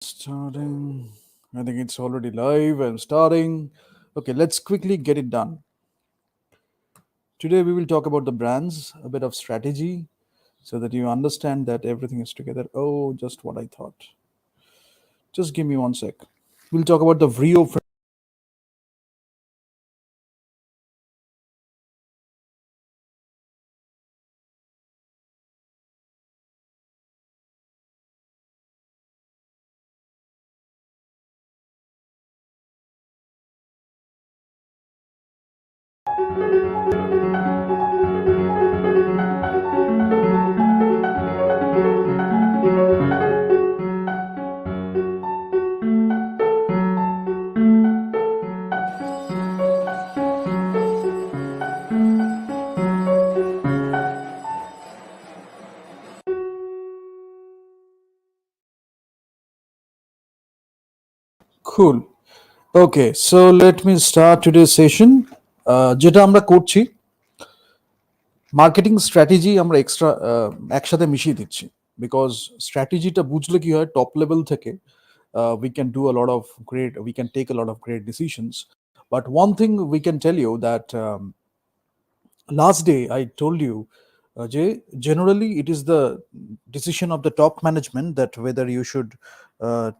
Starting. I think it's already live. I'm starting. Okay, let's quickly get it done. Today we will talk about the brands, a bit of strategy, so that you understand that everything is together. Oh, just what I thought. Just give me one sec. We'll talk about the Vrio. Cool. Okay, so let me start today's session. যেটা আমরা করছি marketing strategy আমরা extra একসাথে মিশিয়ে দিচ্ছি because স্ট্র্যাটেজিটা বুঝলে কি হয় টপ লেভেল থেকে we can do a lot of great we can take a lot of great decisions, but one thing we can tell you that last day I told you generally it is the decision of the top management that whether you should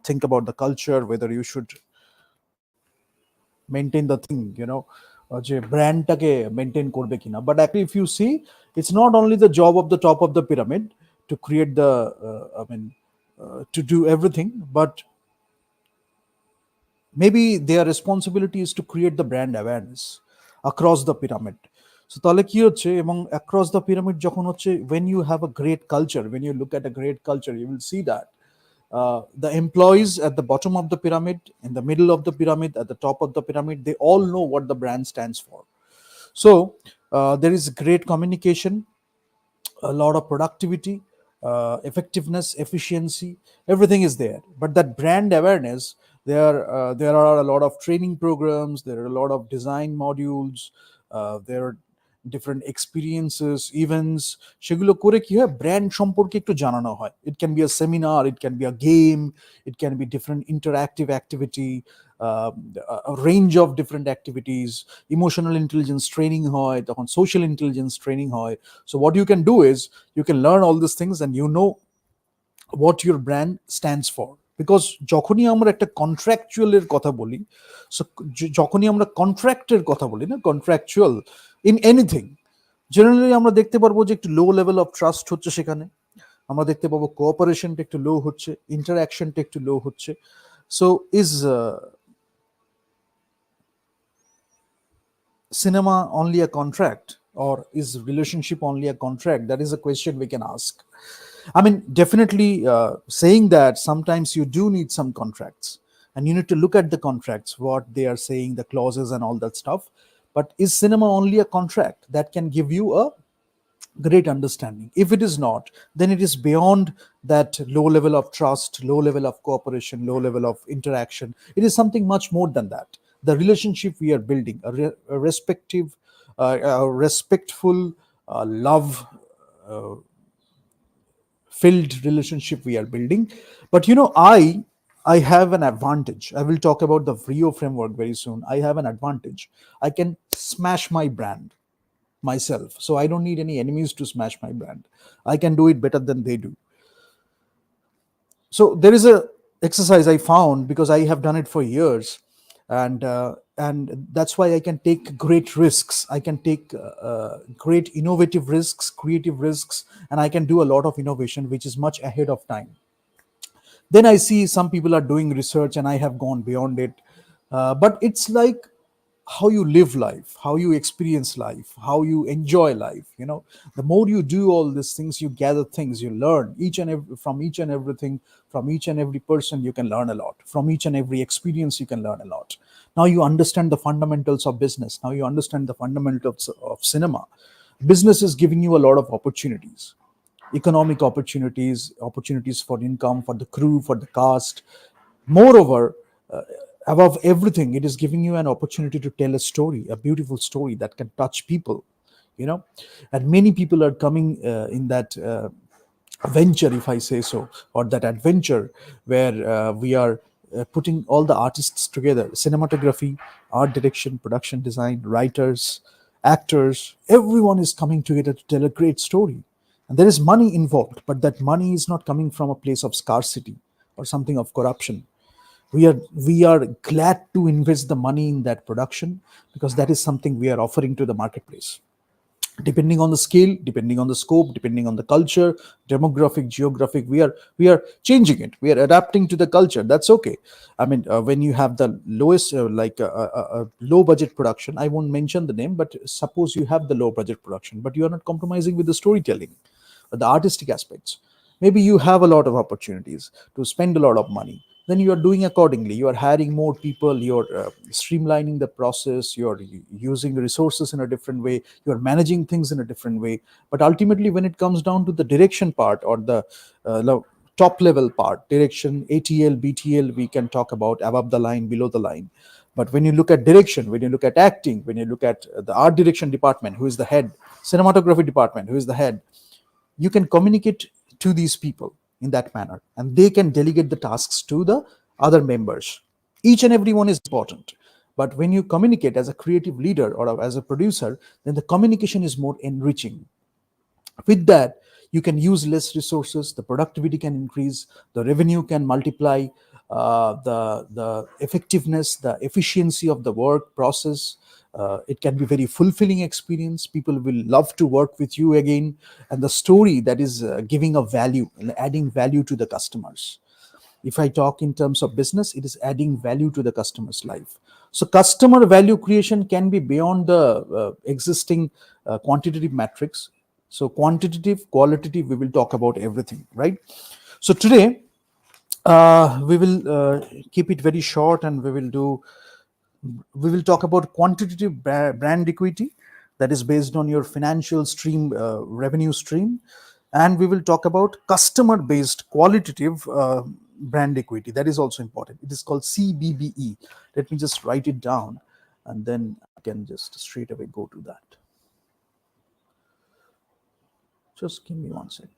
think about the culture, whether you should maintain the thing, যে ব্র্যান্ডটাকে maintain করবে কিনা, but actually if you see it's not only the job of the top of the pyramid to create the I mean to do everything, but maybe their responsibility is to create the brand awareness across the pyramid. So তাহলে কি হচ্ছে এবং across the pyramid যখন হচ্ছে, when you have a great culture, when you look at a great culture, you will see that the employees at the bottom of the pyramid, in the middle of the pyramid, at the top of the pyramid, they all know what the brand stands for. So there is great communication, a lot of productivity, effectiveness, efficiency, everything is there. But that brand awareness, there are a lot of training programs, there are a lot of design modules, there are different experiences, events, সেগুলো করে কি হয় brand সম্পর্কে একটু জানানো হয়. It can be a seminar, it can be a game, it can be different interactive activity, a range of different activities. Emotional intelligence training হয়, তখন social intelligence training হয়. So what you can do is you can learn all these things and you know what your brand stands for. Because যখনই আমরা একটা কন্ট্রাকচুয়ালের কথা বলি, so যখনই আমরা কন্ট্রাক্টের কথা বলি না, কন্ট্রাকচুয়াল ইন এনিথিং, জেনারেলি আমরা দেখতে পারবো যে একটু লো লেভেল অফ ট্রাস্ট হচ্ছে সেখানে, আমরা দেখতে পাবো কোঅপারেশনটা একটু লো হচ্ছে, ইন্টারাকশনটা একটু লো হচ্ছে. So is cinema only a contract, or is relationship only a contract? That is a question we can ask. I mean, definitely saying that sometimes you do need some contracts and you need to look at the contracts, what they are saying, the clauses and all that stuff. But is cinema only a contract that can give you a great understanding? If it is not, then it is beyond that low level of trust, low level of cooperation, low level of interaction. It is something much more than that. The relationship we are building, a respective, a respectful, love filled relationship we are building. But I have an advantage. I will talk about the Vrio framework very soon. I have an advantage. I can smash my brand myself, so I don't need any enemies to smash my brand. I can do it better than they do. So there is a exercise I found, because I have done it for years, and that's why I can take great risks. I can take great innovative risks, creative risks, and I can do a lot of innovation which is much ahead of time. Then I see some people are doing research and I have gone beyond it. But it's like how you live life, how you experience life, how you enjoy life. The more you do all these things, you gather things, you learn each and every, from each and everything, from each and every person you can learn a lot, from each and every experience you can learn a lot. Now you understand the fundamentals of business, now you understand the fundamentals of cinema. Business is giving you a lot of opportunities, economic opportunities, opportunities for income, for the crew, for the cast. Moreover, above everything, it is giving you an opportunity to tell a story, a beautiful story that can touch people. And many people are coming in that venture, if I say so, or that adventure where we are putting all the artists together: cinematography, art direction, production design, writers, actors, everyone is coming together to tell a great story. And there is money involved, but that money is not coming from a place of scarcity or something of corruption. We are glad to invest the money in that production because that is something we are offering to the marketplace. Depending on the scale, depending on the scope, depending on the culture, demographic, geographic, we are changing it, we are adapting to the culture. That's okay. I mean, when you have the lowest low budget production, I won't mention the name, but suppose you have the low budget production but you are not compromising with the storytelling or the artistic aspects. Maybe you have a lot of opportunities to spend a lot of money, then you are doing accordingly. You are hiring more people, you're streamlining the process, you're using the resources in a different way, you're managing things in a different way. But ultimately, when it comes down to the direction part or the top level part, direction, ATL, BTL, we can talk about above the line, below the line. But when you look at direction, when you look at acting, when you look at the art direction department, who is the head, cinematography department, who is the head, you can communicate to these people in that manner and they can delegate the tasks to the other members. Each and every one is important, but when you communicate as a creative leader or as a producer, then the communication is more enriching. With that, you can use less resources, the productivity can increase, the revenue can multiply, the effectiveness, the efficiency of the work process. It can be very fulfilling experience. People will love to work with you again, and the story that is giving a value and adding value to the customers. If I talk in terms of business, it is adding value to the customer's life. So customer value creation can be beyond the existing quantitative metrics. So quantitative, qualitative, we will talk about everything, right? So today we will keep it very short, and we will talk about quantitative brand equity, that is based on your financial stream, revenue stream. And we will talk about customer based qualitative brand equity, that is also important. It is called CBBE. Let me just write it down, and then I can just straight away go to that. Just give me one sec.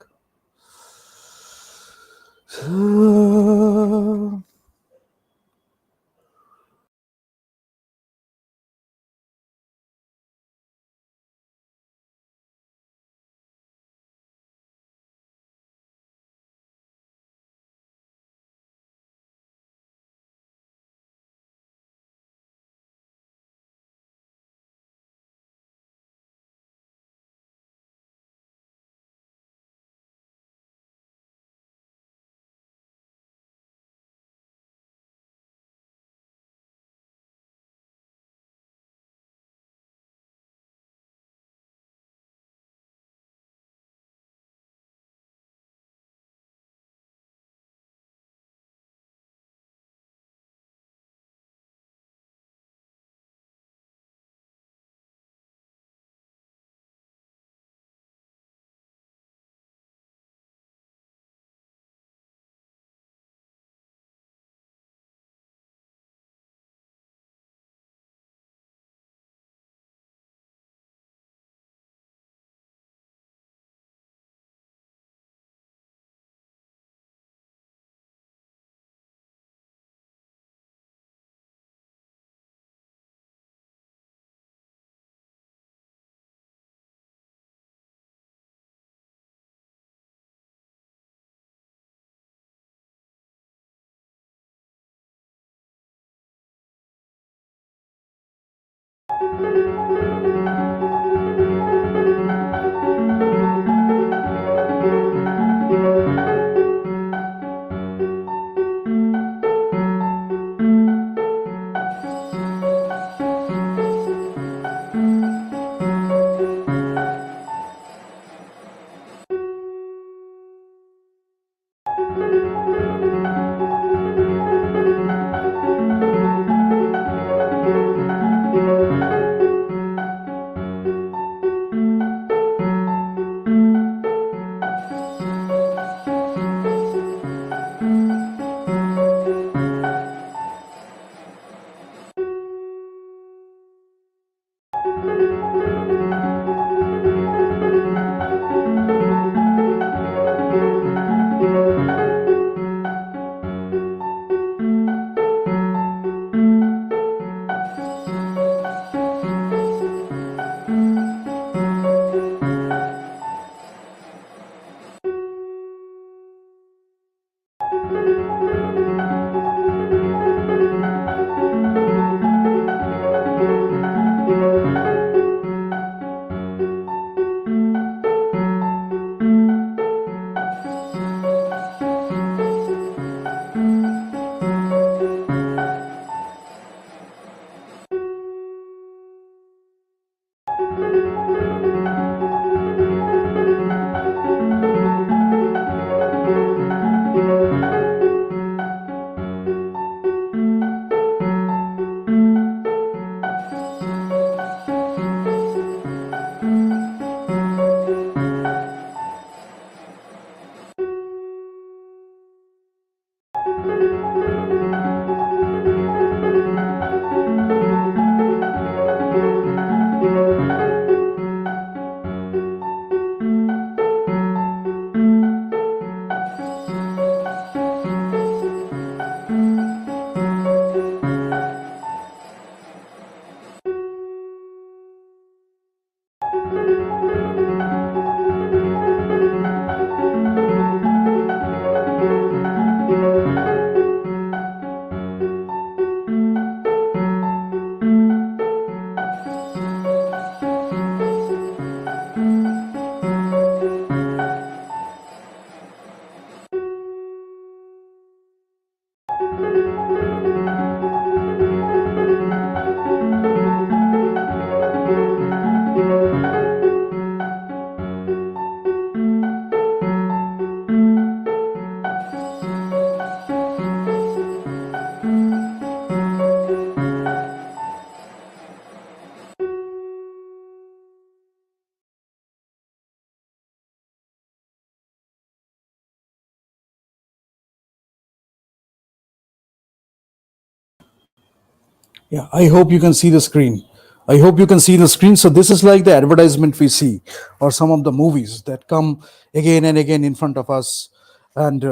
Yeah, I hope you can see the screen. I hope you can see the screen. So this is like the advertisement we see, or some of the movies that come again and again in front of us, and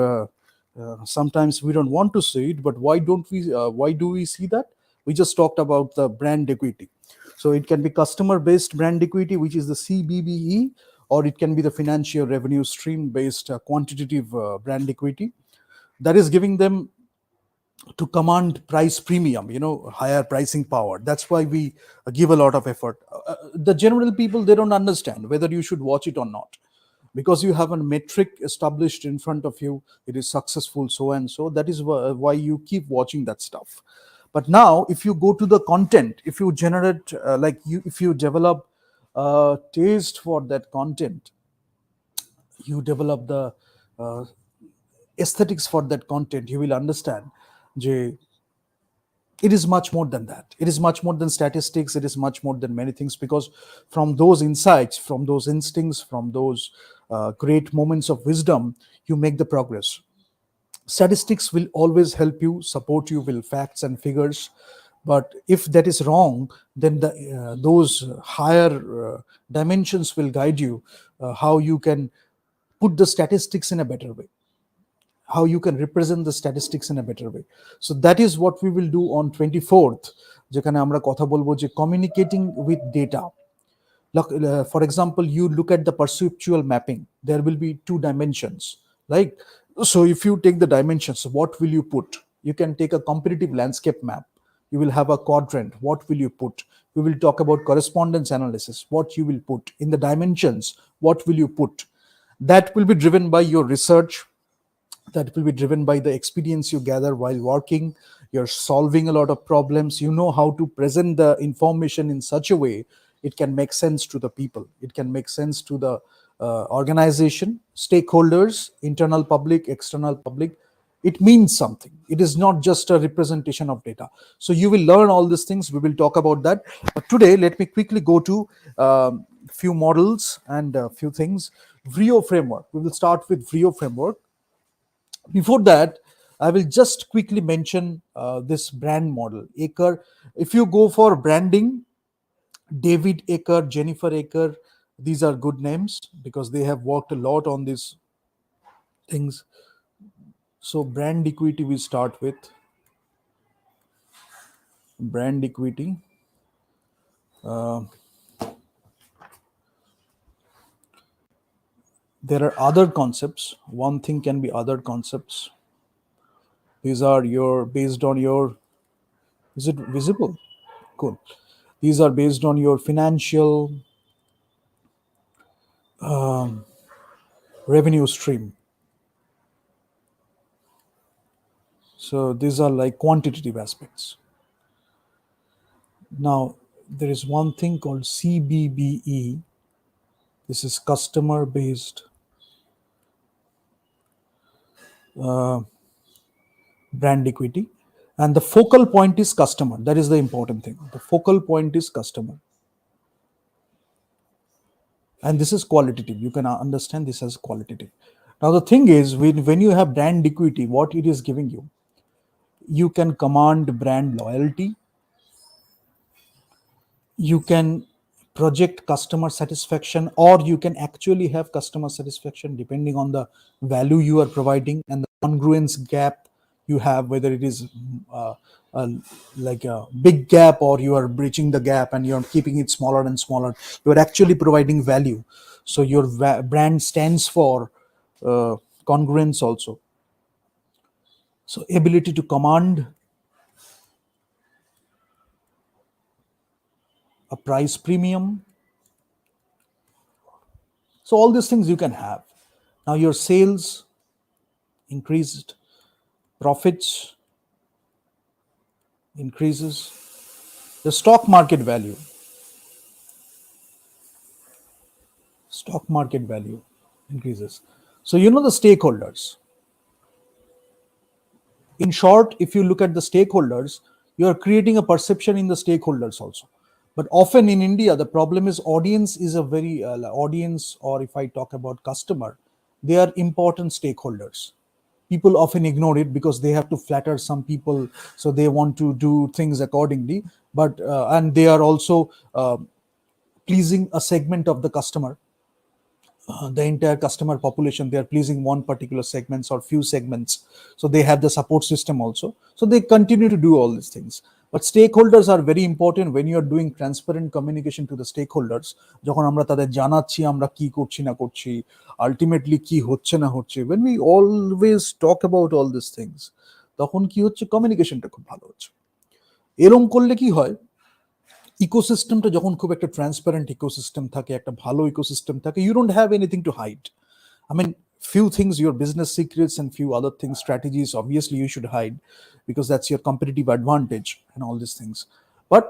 sometimes we don't want to see it. But why don't we? Why do we see that? We just talked about the brand equity. So it can be customer-based brand equity, which is the CBBE, or it can be the financial revenue stream-based quantitative brand equity that is giving them to command price premium, higher pricing power. That's why we give a lot of effort. The general people, they don't understand whether you should watch it or not, because you have a metric established in front of you. It is successful, so and so. That is why you keep watching that stuff. But now if you go to the content, if you generate if you develop taste for that content, you develop the uh, aesthetics for that content, you will understand je, it is much more than that. It is much more than statistics. It is much more than many things, because from those insights, from those instincts, from those great moments of wisdom, you make the progress. Statistics will always help you, support you with facts and figures. But if that is wrong, then those higher dimensions will guide you, how you can put the statistics in a better way, how you can represent the statistics in a better way. So that is what we will do on 24th, যেখানে আমরা কথা বলবো যে communicating with data. Look, for example, you look at the perceptual mapping, there will be two dimensions, like, so if you take the dimensions, what will you put? You can take a competitive landscape map. You will have a quadrant. What will you put? We will talk about correspondence analysis. What you will put in the dimensions? What will you put? That will be driven by your research, that will be driven by the experience you gather while working. You're solving a lot of problems. You know how to present the information in such a way it can make sense to the people, it can make sense to the organization, stakeholders, internal public, external public. It means something. It is not just a representation of data. So you will learn all these things. We will talk about that. But today, let me quickly go to few models and a few things. Vrio framework. We will start with Vrio framework. Before that, I will just quickly mention this brand model, Aker. If you go for branding, David Aker, Jennifer Aker, these are good names because they have worked a lot on these things. So brand equity, we start with brand equity. There are other concepts. One thing can be other concepts. These are your based on your, is it visible? Cool. These are based on your financial revenue stream. So these are like quantitative aspects. Now, there is one thing called CBBE. This is customer based brand equity. And the focal point is customer. That is the important thing. The focal point is customer. And this is qualitative. You can understand this as qualitative. Now, the thing is, when you have brand equity, what it is giving you, you can command brand loyalty, you can project customer satisfaction, or you can actually have customer satisfaction depending on the value you are providing and the congruence gap you have, whether it is uh, uh, like a big gap or you are breaching the gap and you're keeping it smaller and smaller. You are actually providing value. So your brand stands for congruence also. So ability to command a price premium. So all these things you can have. Now your sales increased, profits, increases. The stock market value, increases. So the stakeholders. In short, if you look at the stakeholders, you are creating a perception in the stakeholders also. But often in India, the problem is audience is a very audience, or if I talk about customer, they are important stakeholders. People often ignore it because they have to flatter some people, so they want to do things accordingly. But and they are also pleasing a segment of the customer, the entire customer population. They are pleasing one particular segments or few segments, so they have the support system also, so they continue to do all these things. But stakeholders are very important when you are doing transparent communication to the stakeholders. যখন আমরা তাদের জানাচ্ছি আমরা কি করছি না করছি, ultimately কি হচ্ছে না হচ্ছে, when we always talk about all these things, তখন কি হচ্ছে, কমিউনিকেশনটা খুব ভালো হচ্ছে। এরকম করলে কি হয়, ইকোসিস্টেমটা যখন খুব একটা ট্রান্সপারেন্ট ইকোসিস্টেম থাকে, একটা ভালো ইকোসিস্টেম থাকে, you don't have anything to hide. I mean, few things, your business secrets and few other things, strategies, obviously you should hide because that's your competitive advantage and all these things. But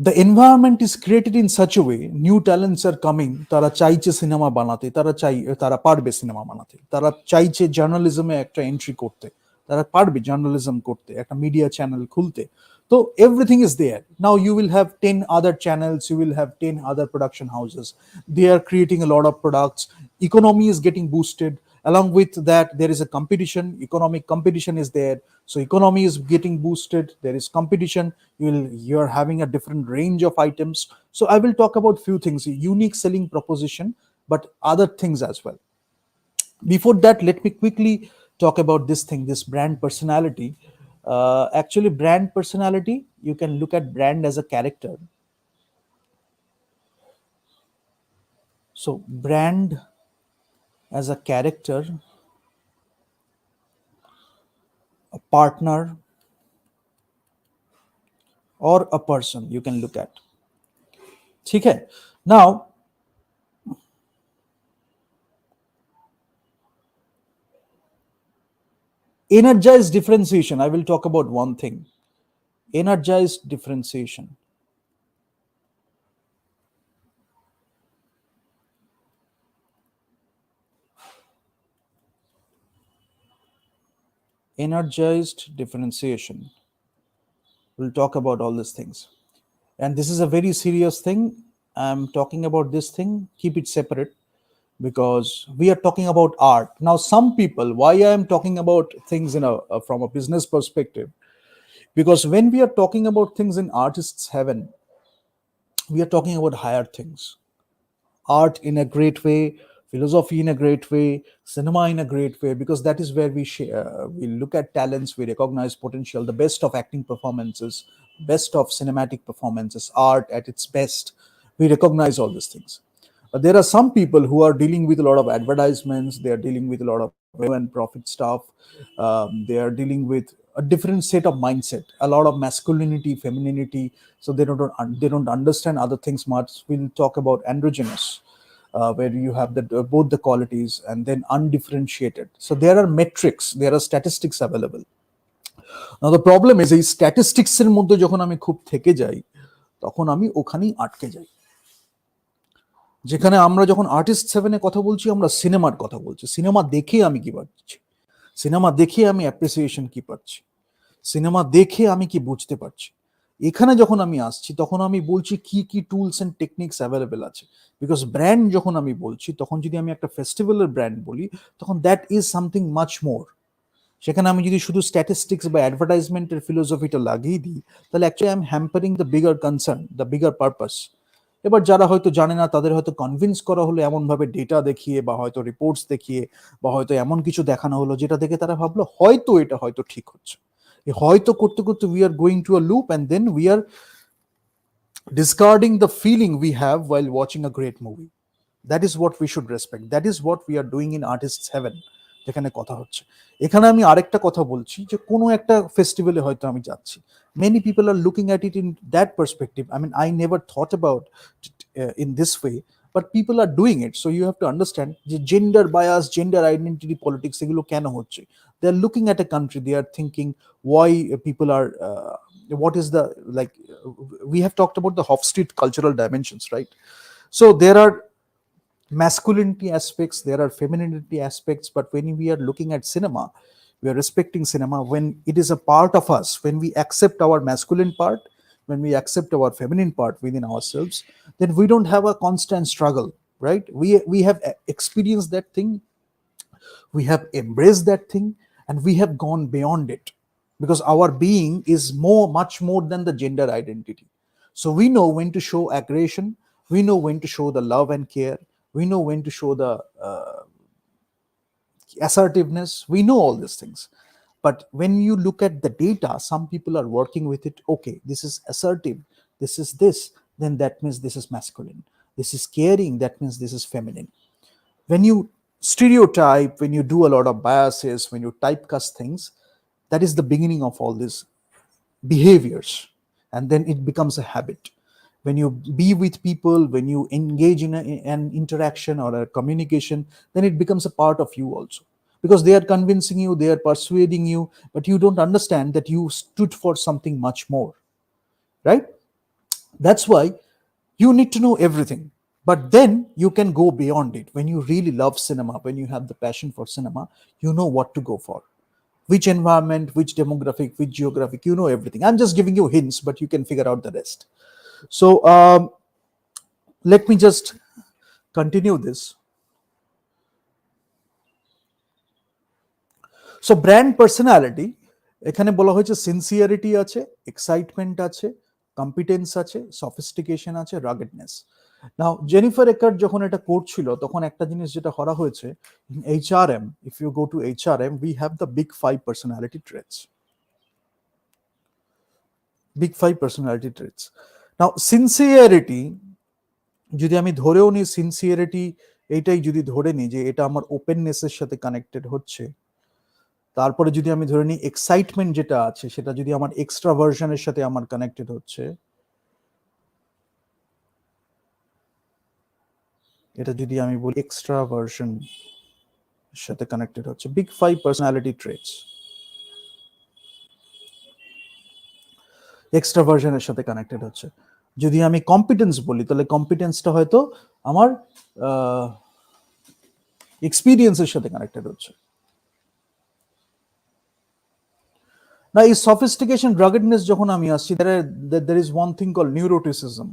the environment is created in such a way, new talents are coming, তারা চাইছে cinema বানাতে, তারা পারবে cinema বানাতে, তারা চাইছে জার্নালিজমে একটা entry করতে, তারা পারবে জার্নালিজম করতে, একটা মিডিয়া চ্যানেল খুলতে। So everything is there. Now you will have 10 other channels, you will have 10 other production houses. They are creating a lot of products. Economy is getting boosted. Along with that, there is a competition. Economic competition is there. So economy is getting boosted. There is competition. You're having a different range of items. So I will talk about few things, unique selling proposition, but other things as well. Before that, let me quickly talk about this thing, this brand personality. Actually, brand personality, you can look at brand as a character. So brand as a character, a partner, or a person you can look at. Okay, now energized differentiation, I will talk about one thing, energized differentiation. Energized differentiation, we'll talk about all these things, and this is a very serious thing. I'm talking about this thing, keep it separate, because we are talking about art. Now some people, why I am talking about things in from a business perspective, because when we are talking about things in artists heaven, we are talking about higher things, art in a great way, philosophy in a great way, cinema in a great way, because that is where we look at talents, we recognize potential, the best of acting performances, best of cinematic performances, art at its best, we recognize all these things. But there are some people who are dealing with a lot of advertisements, they are dealing with a lot of revenue and profit stuff, they are dealing with a different set of mindset, a lot of masculinity, femininity, so they don't understand other things much. We'll talk about androgynous, where you have both the qualities, and then undifferentiated. So there are metrics, there are statistics available. Now the problem is, এই statistics এর মধ্যে যখন আমি খুব থেকে যাই, তখন আমি ওখানেই আটকে যাই। যেখানে আমরা যখন আর্টিস্ট সেভেনে কথা বলছি, আমরা সিনেমার কথা বলছি, সিনেমা দেখে আমি কি পাচ্ছি, সিনেমা দেখে আমি অ্যাপ্রিসিয়েশন কি পাচ্ছি, সিনেমা দেখে আমি কি বুঝতে পারছি। এখানে যখন আমি আসছি, তখন আমি বলছি কি কি টুলস এন্ড টেকনিক্স অ্যাভেলেবেল আছে। বিকজ ব্র্যান্ড যখন আমি বলছি, তখন যদি আমি একটা ফেস্টিভ্যালের ব্র্যান্ড বলি, তখন that is something much more. সেখানে আমি যদি শুধু স্ট্যাটিস্টিক্স বা অ্যাডভার্টাইজমেন্টের ফিলোসফিটা লাগিয়ে দিই, তাহলে actually I am hampering the bigger concern, the bigger purpose. এবার যারা হয়তো জানে না, তাদের হয়তো কনভিন্স করা হলো এমনভাবে ডেটা দেখিয়ে, বা হয়তো রিপোর্টস দেখিয়ে, বা হয়তো এমন কিছু দেখানো হলো যেটা দেখে তারা ভাবলো হয়তো এটা হয়তো ঠিক হচ্ছে। হয়তো করতে করতে we are going to a loop, and then we are discarding the feeling we have while watching a great movie. That is what we should respect, that is what we are doing in artists heaven, যেখানে কথা হচ্ছে। এখানে আমি আরেকটা কথা বলছি, যে কোনো একটা ফেস্টিভ্যালে হয়তো আমি যাচ্ছি, many people are looking at it in that perspective. I mean, I never thought about it in this way, but people are doing it. So you have to understand যে gender bias, gender identity politics, এগুলো কেন হচ্ছে। They're looking at a country, they are thinking why people are what is the like we have talked about the Hofstede cultural dimensions, right? So there are masculinity aspects, there are femininity aspects, but when we are looking at cinema, we are respecting cinema when it is a part of us, when we accept our masculine part, when we accept our feminine part within ourselves, then we don't have a constant struggle, right? We have experienced that thing, we have embraced that thing, and we have gone beyond it, because our being is much more than the gender identity. So we know when to show aggression, we know when to show the love and care, we know when to show the assertiveness, we know all these things. But when you look at the data, some people are working with it, okay, this is assertive, this is this, then that means this is masculine, this is caring, that means this is feminine. When you stereotype, when you do a lot of biases, when you typecast things, that is the beginning of all these behaviors, and then it becomes a habit. When you be with people, when you engage in an interaction or a communication, then it becomes a part of you also, because they are convincing you, they are persuading you, but you don't understand that you stood for something much more, right? That's why you need to know everything, but then you can go beyond it. When you really love cinema, when you have the passion for cinema, you know what to go for, which environment, which demographic, which geographic, you know everything. I'm just giving you hints, but you can figure out the rest. So let me just continue this. So brand personality, এখানে বলা হয়েছে sincerity আছে, excitement আছে, competence আছে, sophistication আছে, রাগেডনেস। নাও Jennifer একার্ট যখন এটা করছিল তখন একটা জিনিস যেটা করা হয়েছে, in HRM, if you go to HRM, we have the big 5 personality traits. Big 5 personality traits. Now sincerity, যদি আমি ধরেও নিই সিনসিয়ারিটি এইটাই যদি ধরে নিই যে এটা আমার ওপেননেসের সাথে কানেক্টেড হচ্ছে, তারপরে যদি আমি ধরে নিই এক্সাইটমেন্ট যেটা আছে সেটা যদি আমার এক্সট্রাভার্সনের সাথে আমার কানেক্টেড হচ্ছে, এটা যদি আমি বলি এক্সট্রাভার্সন সাথে কানেক্টেড হচ্ছে, বিগ 5 পার্সোনালিটি ট্রেটস এক্সট্রাভার্সনের সাথে কানেক্টেড হচ্ছে। যদি আমি কম্পিটেন্স বলি, তাহলে কম্পিটেন্সটা হয়তো আমার এক্সপিরিয়েন্সের সাথে কানেক্টেড হচ্ছে। না এই সফিস্টিকেশন রাগেডনেস যখন আমি আসছি, there is one thing called neuroticism,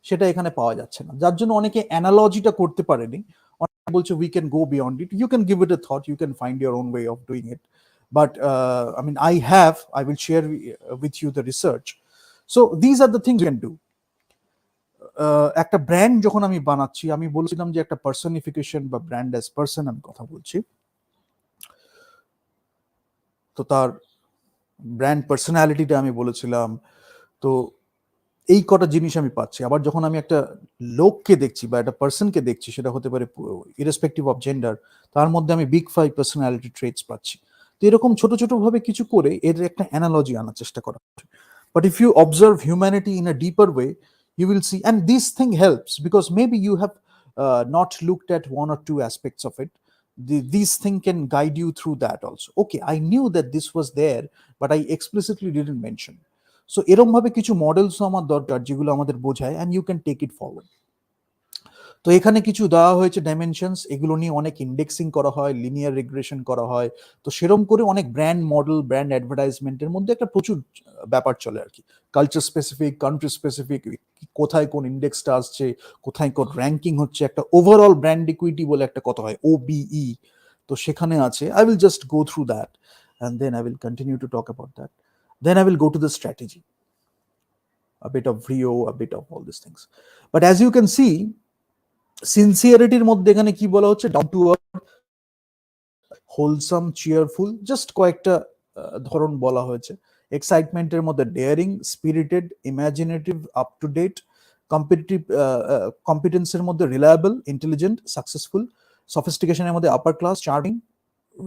সেটা এখানে পাওয়া যাচ্ছে না, যার জন্য অনেকে অ্যানালজিটা করতে পারেনি। অনেকে বলছে we can go beyond it, you can give it a thought, you can find your own way of doing it, but I mean I will share with you the research. So these are the things you can do. একটা brand যখন আমি বানাচ্ছি, আমি বলছিলাম যে একটা personification বা brand as person আমি কথা বলছি, তো তার ব্র্যান্ড পার্সোনালিটিটা আমি বলেছিলাম, তো এই কটা জিনিস আমি পাচ্ছি। আবার যখন আমি একটা লোককে দেখছি বা একটা পার্সনকে দেখছি, সেটা হতে পারে ইরেসপেক্টিভ অফ জেন্ডার, তার মধ্যে আমি বিগ 5 পার্সোনালিটি ট্রেটস পাচ্ছি। তো এরকম ছোট ছোট ভাবে কিছু করে এর একটা অ্যানালজি আনার চেষ্টা করা। But if you observe humanity in a deeper way, you will see, and this thing helps because maybe you have not looked at one or two aspects of it. These thing can guide you through that also. Okay, I knew that this was there, but I explicitly didn't mention. So এরকম ভাবে কিছু মডেলসও আমার দরকার যেগুলো আমাদের বোঝায়, and you can take it forward. তো এখানে কিছু দেওয়া হয়েছে ডাইমেনশনস, এগুলো নিয়ে অনেক ইন্ডেক্সিং করা হয়, লিনিয়ার রিগ্রেশন করা হয়। তো সেরকম করে অনেক ব্র্যান্ড মডেল, ব্র্যান্ড অ্যাডভার্টাইজমেন্টের মধ্যে একটা প্রচুর ব্যাপার চলে আর কি, কালচার স্পেসিফিক, কান্ট্রি স্পেসিফিক, কোথায় কোন ইন্ডেক্সটা আসছে, কোথায় কোন র্যাঙ্কিং হচ্ছে, একটা ওভারঅল ব্র্যান্ড ইকুইটি বলে একটা কথা হয়, OBE, তো সেখানে আছে। I will just go through that and then I will continue to talk about that. Then I will go to the strategy, a bit of Rio, a bit of all these things. But as you can see, সিনসিয়ারিটির মধ্যে এখানে কি বলা হচ্ছে, down to earth, wholesome, cheerful, just কয়েকটা ধরন বলা হয়েছে। এক্সাইটমেন্টের মধ্যে daring, spirited, imaginative, up to date. Competitive কম্পিটেন্সের মধ্যে রিলায়েবল, ইন্টেলিজেন্ট, সাকসেসফুল। সফিস্টিকেশনের মধ্যে আপার ক্লাস, চার্মিং।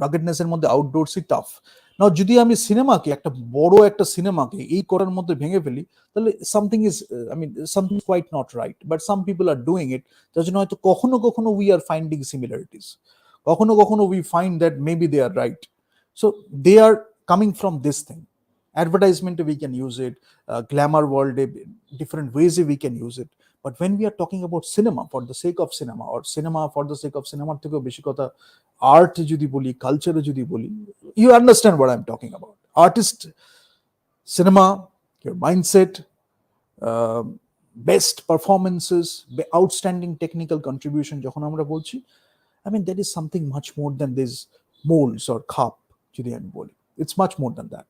রাগেডনেসের মধ্যে আউটডোরসি, টাফ। নাও যদি আমি সিনেমাকে, একটা বড় একটা সিনেমাকে এই করার মধ্যে ভেঙে ফেলি, তাহলে something is, I mean something quite not right, but some people are doing it. তার জন্য হয়তো কখনো কখনো উই আর ফাইন্ডিং সিমিলারিটিস, কখনো কখনো we find that maybe they are right, So they are coming from this thing. Advertisement, we can use it. Glamour world, different ways we can use it. But when we are talking about cinema for the sake of cinema, or cinema for the sake of cinema থেকে বেশি কথা art যদি বলি, culture যদি বলি, you understand what I'm talking about. Artist, cinema, your mindset, best performances, outstanding technical contribution যখন আমরা বলছি, I mean, that is something much more than these molds or cup. It's much more than that.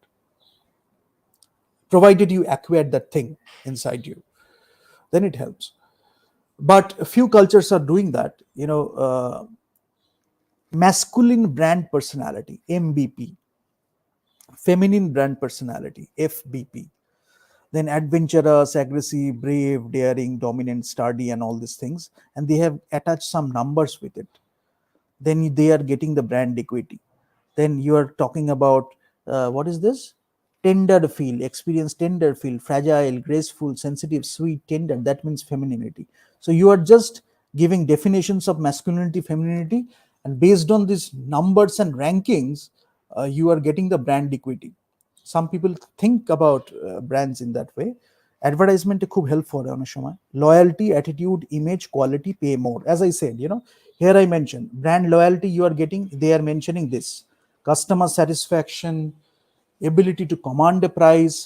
Provided you acquire that thing inside you, then it helps. But a few cultures are doing that. Masculine brand personality, MBP. Feminine brand personality, FBP. Then adventurous, aggressive, brave, daring, dominant, sturdy, and all these things. And they have attached some numbers with it. Then they are getting the brand equity. Then you are talking about what is this? Tender feel, experience tender feel, fragile, graceful, sensitive, sweet, tender. That means femininity. So you are just giving definitions of masculinity, femininity, and based on these numbers and rankings, you are getting the brand equity. Some people think about brands in that way. Advertisement খুব help for অনেক সময়. Loyalty, attitude, image, quality, pay more. As I said, here I mentioned brand loyalty. You are getting, they are mentioning this customer satisfaction, ability to command a price.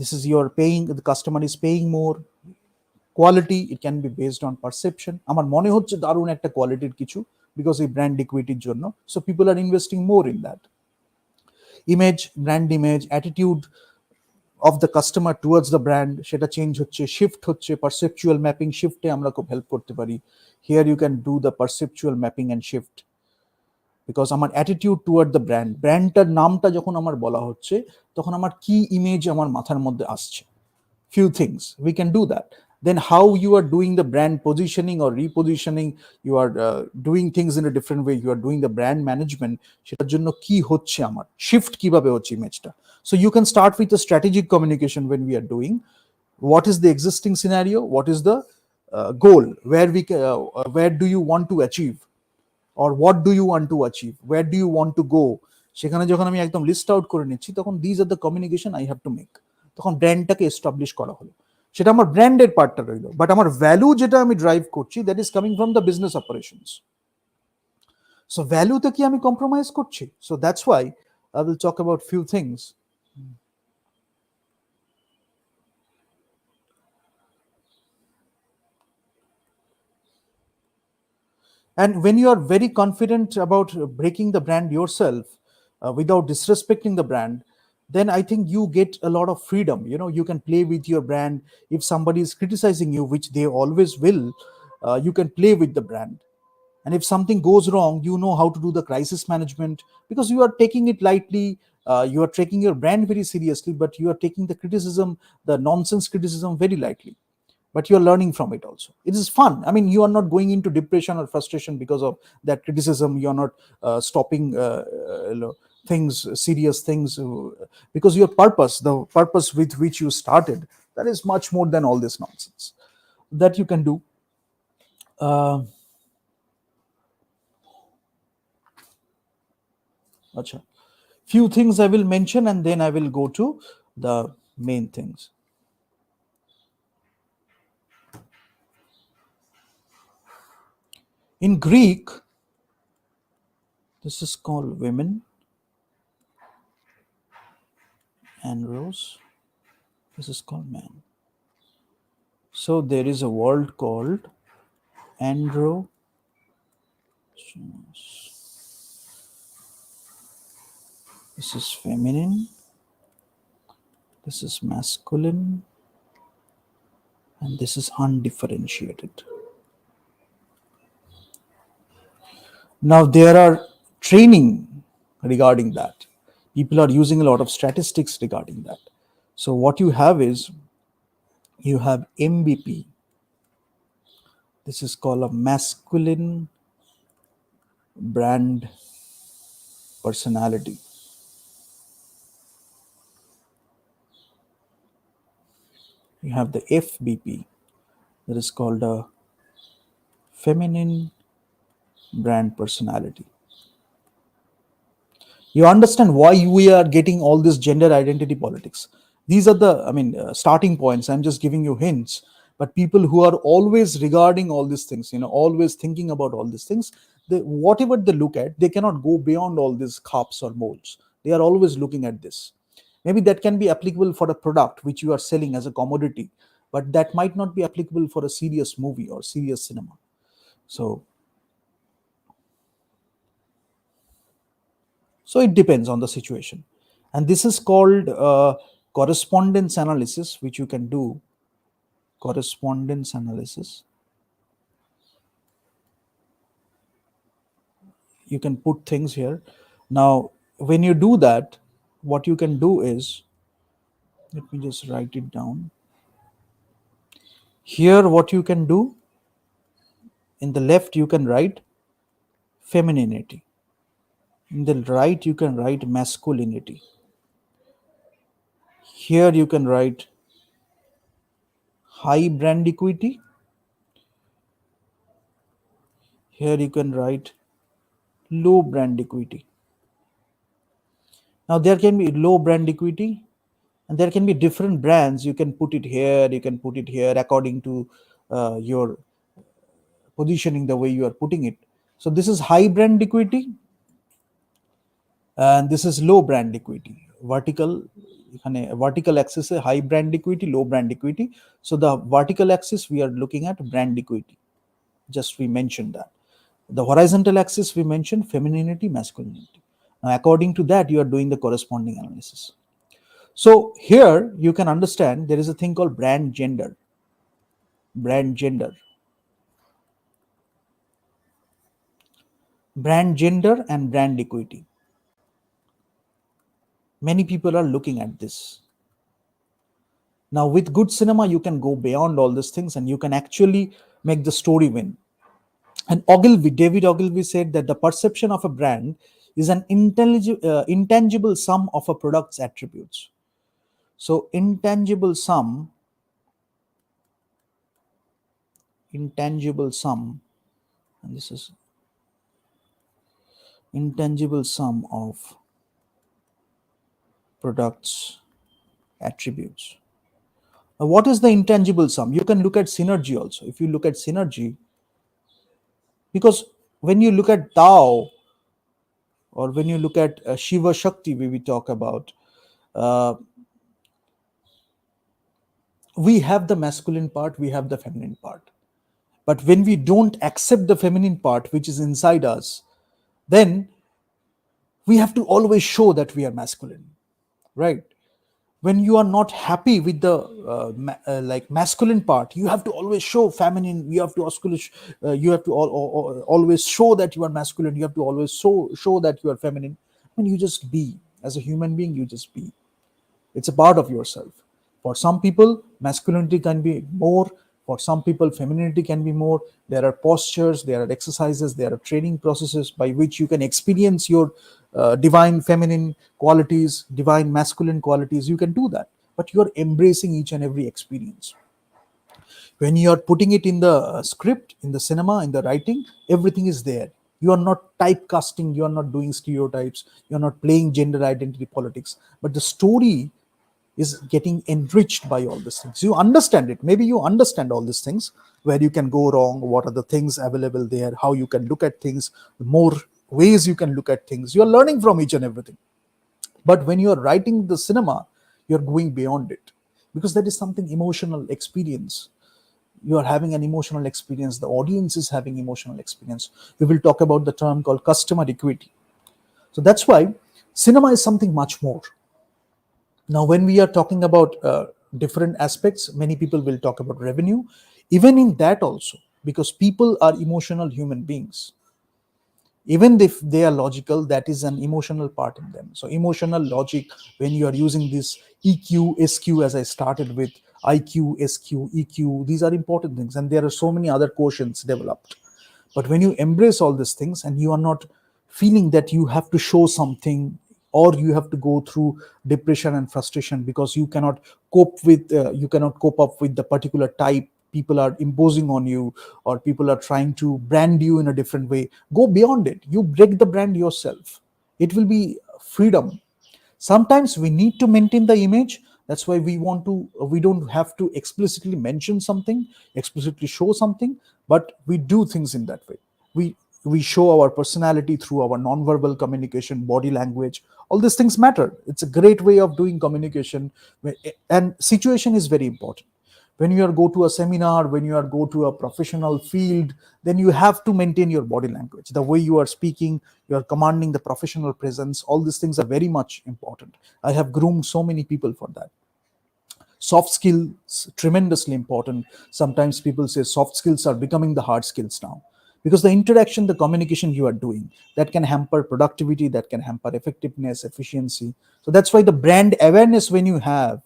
This is your paying, the customer is paying more. Quality, it can be based on perception. আমার মনে হচ্ছে দারুণ একটা কোয়ালিটির কিছু, because এই brand equity জন্য, so people are investing more in that. Image, brand image, attitude of the customer towards the brand, সেটা চেঞ্জ হচ্ছে, শিফট হচ্ছে, পারসেপচুয়াল ম্যাপিং, শিফটে আমরা খুব হেল্প করতে পারি. Here you can do the perceptual mapping and shift, because আমার attitude toward the ব্র্যান্ডটার নামটা যখন আমার বলা হচ্ছে, তখন আমার কি ইমেজ আমার মাথার মধ্যে আসছে. Few things we can do that. Then how you are doing the brand positioning or repositioning, you are doing things in a different way, you are doing the brand management, সেটার জন্য কি হচ্ছে আমার shift, কিভাবে হচ্ছে ইমেজটা. So you can start with the strategic communication when we are doing what is the existing scenario, what is the goal, where do you want to achieve, or what do you want to achieve, where do you want to go. সেখানে যখন আমি একদম list out করে নিচ্ছি, তখন this are the communication I have to make. তখন ব্র্যান্ডটাকে establish করা হলো, সেটা আমার ব্র্যান্ডের পার্টটা রইল, বাট আমার ভ্যালু যেটা আমি ড্রাইভ করছি, that is coming from the business operations. So ভ্যালুতে কি আমি কম্প্রোমাইজ করছি? So that's why I will talk about few things. And when you are very confident about breaking the brand yourself, without disrespecting the brand, then I think you get a lot of freedom. You can play with your brand. If somebody is criticizing you, which they always will, you can play with the brand. And if something goes wrong, you know how to do the crisis management, because you are taking it lightly. You are taking your brand very seriously, but you are taking the criticism, the nonsense criticism, very lightly. But you are learning from it also. It is fun. I mean, you are not going into depression or frustration because of that criticism. You are not stopping things, serious things, because your purpose, the purpose with which you started, that is much more than all this nonsense that you can do. Few things I will mention, and then I will go to the main things. In Greek, this is called women, andros. This is called man. So there is a word called andro. This is feminine. This is masculine. And this is undifferentiated. Now there are training regarding that. People are using a lot of statistics regarding that. So what you have is, you have MBP. This is called a masculine brand personality. You have the FBP, that is called a feminine brand personality. You understand why we are getting all this gender identity politics. These are the, starting points. I'm just giving you hints. But people who are always regarding all these things, always thinking about all these things, whatever they look at, they cannot go beyond all these cups or molds. They are always looking at this. Maybe that can be applicable for a product which you are selling as a commodity, but that might not be applicable for a serious movie or serious cinema. So it depends on the situation. And this is called correspondence analysis, which you can do. Correspondence analysis. You can put things here. Now, when you do that, what you can do is, let me just write it down. Here, what you can do, in the left, you can write femininity. In the right, you can write masculinity. Here, you can write high brand equity. Here, you can write low brand equity. Now, there can be low brand equity, and there can be different brands. You can put it here, you can put it here according to your positioning, the way you are putting it. So this is high brand equity, and this is low brand equity. Vertical axis is high brand equity, low brand equity. So the vertical axis, we are looking at brand equity. Just we mentioned that. The horizontal axis, we mentioned femininity, masculinity. Now, according to that, you are doing the corresponding analysis. So here you can understand there is a thing called brand gender. Brand gender. Brand gender and brand equity. Many people are looking at this. Now, with good cinema, you can go beyond all these things and you can actually make the story win. And David Ogilvy said that the perception of a brand is an intangible sum of a product's attributes. So, intangible sum, and this is intangible sum of products attributes. Now, what is the intangible sum? You can look at synergy also. If you look at synergy, because when you look at Tao, or when you look at Shiva Shakti, we talk about, we have the masculine part, we have the feminine part. But when we don't accept the feminine part, which is inside us, then we have to always show that we are masculine, right? When you are not happy with the masculine part, you have to always show feminine. You have to always show that you are masculine. You have to always show that you are feminine. When you just be, as a human being, you just be. It's a part of yourself. For some people, masculinity can be more. For some people, femininity can be more. There are postures, there are exercises, there are training processes by which you can experience your divine feminine qualities, divine masculine qualities. You can do that, but you are embracing each and every experience. When you are putting it in the script, in the cinema, in the writing, everything is there. You are not typecasting, you are not doing stereotypes, you are not playing gender identity politics, but the story is getting enriched by all these things. You understand it. Maybe you understand all these things, where you can go wrong, what are the things available there, how you can look at things, more ways you can look at things. You're learning from each and everything. But when you're writing the cinema, you're going beyond it, because that is something emotional experience. You are having an emotional experience. The audience is having emotional experience. We will talk about the term called customer equity. So that's why cinema is something much more. Now, when we are talking about different aspects, many people will talk about revenue. Even in that also, because people are emotional human beings. Even if they are logical, that is an emotional part in them. So emotional logic, when you are using this EQ, SQ, as I started with, IQ, SQ, EQ, these are important things. And there are so many other quotients developed. But when you embrace all these things and you are not feeling that you have to show something, or you have to go through depression and frustration because you cannot cope up with the particular type people are imposing on you, or people are trying to brand you in a different way, go beyond it. You break the brand yourself. It will be freedom. Sometimes we need to maintain the image. That's why we don't have to explicitly mention something, explicitly show something, but we do things in that way. We we show our personality through our nonverbal communication, body language. All these things matter. It's a great way of doing communication. And situation is very important. When you are go to a seminar, when you are go to a professional field, then you have to maintain your body language, the way you are speaking, you are commanding the professional presence. All these things are very much important. I have groomed so many people for that. Soft skills tremendously important. Sometimes people say soft skills are becoming the hard skills now, because the interaction, the communication you are doing, that can hamper productivity, that can hamper effectiveness, efficiency. So that's why the brand awareness, when you have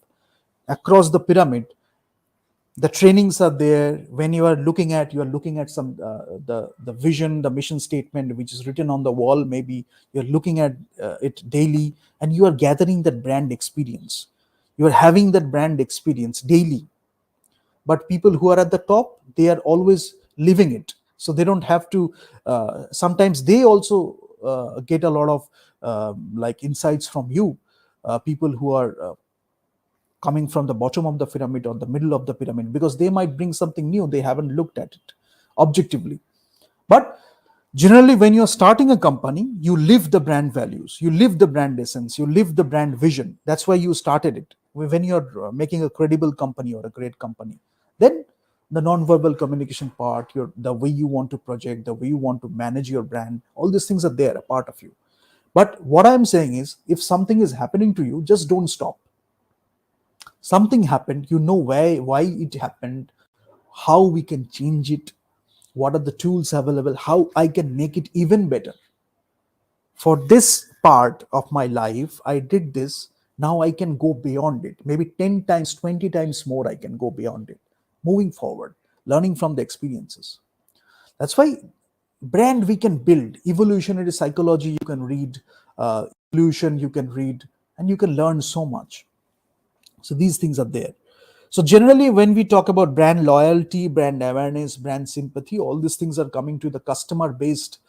across the pyramid, the trainings are there. When you are looking at some the vision, the mission statement which is written on the wall, maybe you're looking at it daily, and you are gathering that brand experience. You are having that brand experience daily. But people who are at the top, they are always living it, so they don't have to sometimes they also get a lot of like insights from you. People who are coming from the bottom of the pyramid or the middle of the pyramid, because they might bring something new, they haven't looked at it objectively. But generally, when you're starting a company, you live the brand values, you live the brand essence, you live the brand vision. That's why you started it. When you're making a credible company or a great company, then the non-verbal communication part, the way you want to project, the way you want to manage your brand, all these things are there, a part of you. But what I'm saying is, if something is happening to you, just don't stop. Something happened, you know why it happened, how we can change it, what are the tools available, how I can make it even better. For this part of my life, I did this. Now I can go beyond it. Maybe 10 times, 20 times more, I can go beyond it. Moving forward, learning from the experiences. That's why brand we can build. Evolutionary psychology, you can read, evolution, you can read, and you can learn so much. So these things are there. So generally, when we talk about brand loyalty, brand awareness, brand sympathy, all these things are coming to the customer based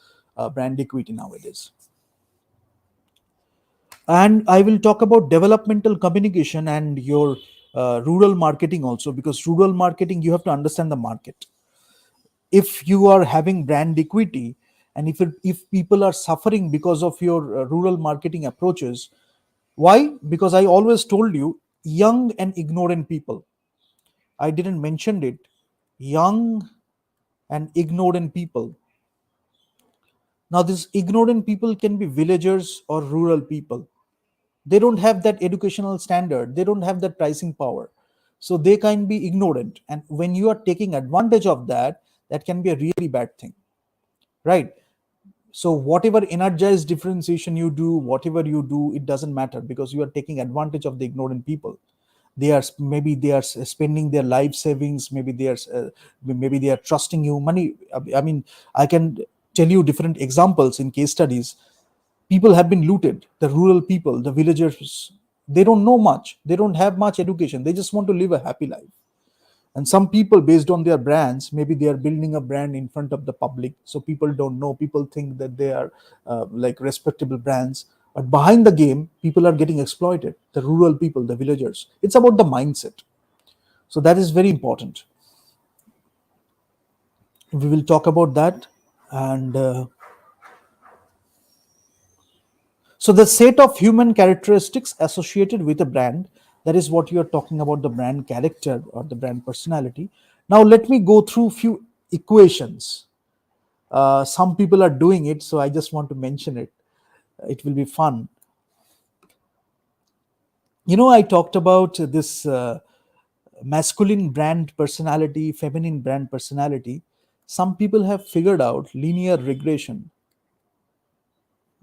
brand equity nowadays. And I will talk about developmental communication and your rural marketing also, because rural marketing, you have to understand the market. If you are having brand equity, and if people are suffering because of your rural marketing approaches, why? Because I always told you, young and ignorant people, I didn't mention it, young and ignorant people. Now, these ignorant people can be villagers or rural people. They don't have that educational standard, they don't have that pricing power. So they can be ignorant. And when you are taking advantage of that, that can be a really bad thing, right? So whatever energized differentiation you do, whatever you do, it doesn't matter, because you are taking advantage of the ignorant people. Maybe they are spending their life savings, maybe they are trusting you money. I mean, I can tell you different examples in case studies. People have been looted, the rural people, the villagers. They don't know much, they don't have much education, they just want to live a happy life. And some people, based on their brands, maybe they are building a brand in front of the public, so people don't know, people think that they are like respectable brands, but behind the game, people are getting exploited, the rural people, the villagers. It's about the mindset. So that is very important. We will talk about that. And so the set of human characteristics associated with a brand, that is what you are talking about, the brand character or the brand personality. Now let me go through few equations. Some people are doing it, so I just want to mention it. It will be fun. I talked about this masculine brand personality, feminine brand personality. Some people have figured out linear regression.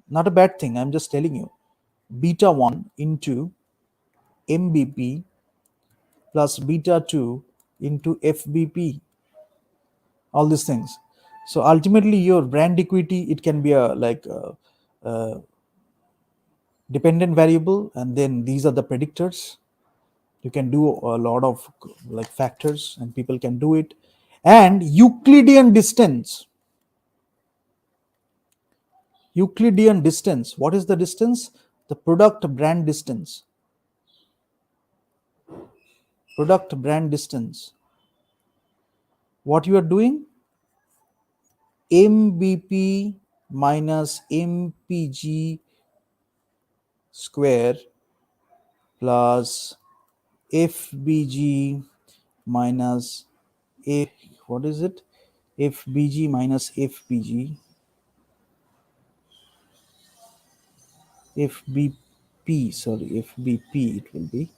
Not a bad thing, I'm just telling you. Beta 1 into MBP plus beta 2 into FBP, all these things. So ultimately, your brand equity, it can be a dependent variable, and then these are the predictors. You can do a lot of like factors, and people can do it. And Euclidean distance. Euclidean distance, what is the distance? The product brand distance. Product brand distance. What you are doing? MBP minus MPG square plus FBG minus A, what is it? FBG minus FPG, FBP, sorry, FBP it will be,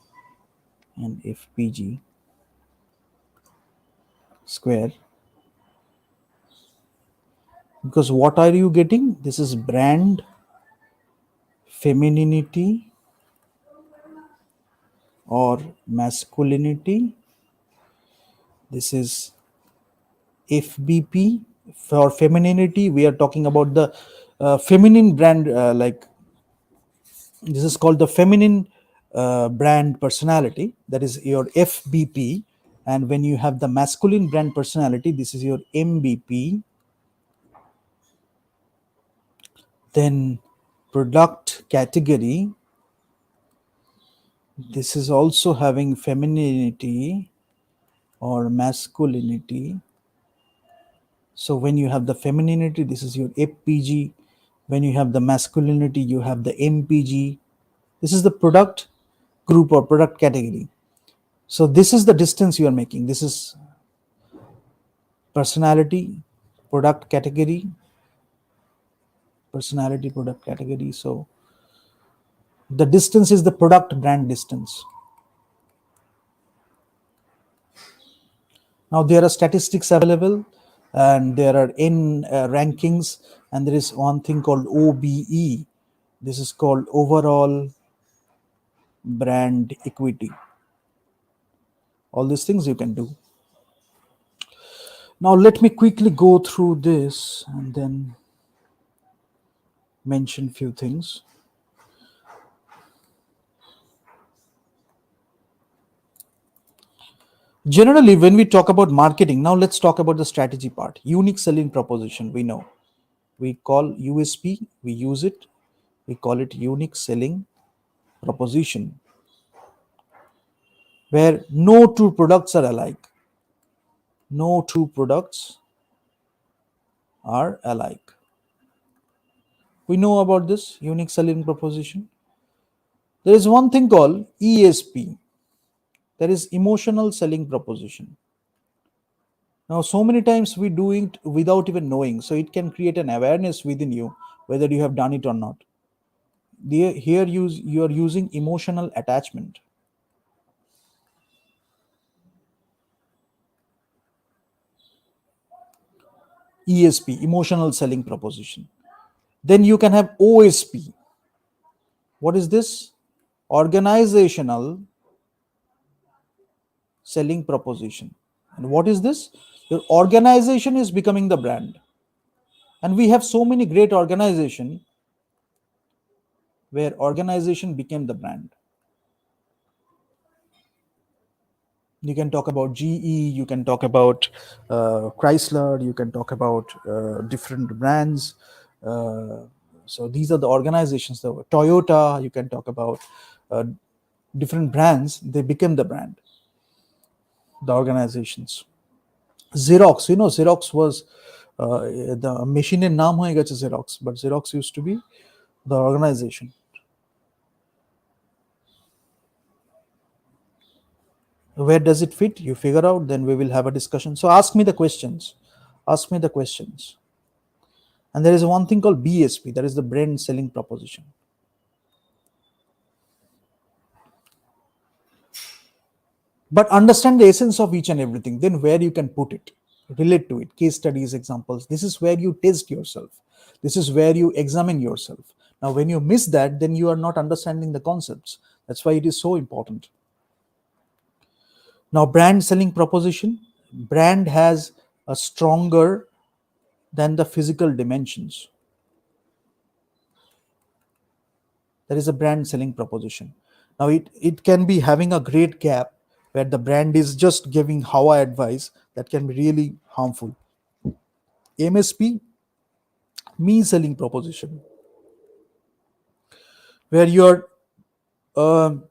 and FPG square. Because what are you getting? This is brand femininity or masculinity. This is FBP. For femininity, we are talking about the feminine brand, like this is called the feminine brand personality, that is your FBP. And when you have the masculine brand personality, this is your MBP. Then product category, this is also having femininity or masculinity. So when you have the femininity, this is your FPG. When you have the masculinity, you have the MPG. This is the product group or product category. So this is the distance you are making. This is personality, product category, personality, product category. So the distance is the product brand distance. Now there are statistics available and there are N rankings, and there is one thing called OBE. This is called overall brand equity. All these things you can do. Now let me quickly go through this and then mention few things. Generally, when we talk about marketing, now let's talk about the strategy part. Unique selling proposition, we know. We call USP, we use it. We call it unique selling proposition, where no two products are alike. No two products are alike. We know about this unique selling proposition. There is one thing called ESP. There is emotional selling proposition. Now, so many times we do it without even knowing. So it can create an awareness within you, whether you have done it or not. Here you are using emotional attachment. ESP, emotional selling proposition. Then you can have OSP. What is this? Organizational selling proposition. And what is this? Your organization is becoming the brand. And we have so many great organizations where organization became the brand. You can talk about GE, you can talk about Chrysler, you can talk about different brands. So these are the organizations. The Toyota, you can talk about different brands. They became the brand, the organizations. Xerox, Xerox was the machine in naam hoye gache Xerox, but Xerox used to be the organization. Where does it fit? You figure out, then we will have a discussion. So ask me the questions. Ask me the questions. And there is one thing called BSP, that is the brand selling proposition. But understand the essence of each and everything, then where you can put it, relate to it, case studies, examples. This is where you test yourself. This is where you examine yourself. Now, when you miss that, then you are not understanding the concepts. That's why it is so important. Now, brand selling proposition. Brand has a stronger than the physical dimensions. That is a brand selling proposition. Now, it can be having a great gap where the brand is just giving Hawa advice that can be really harmful. MSP, me selling proposition. where your um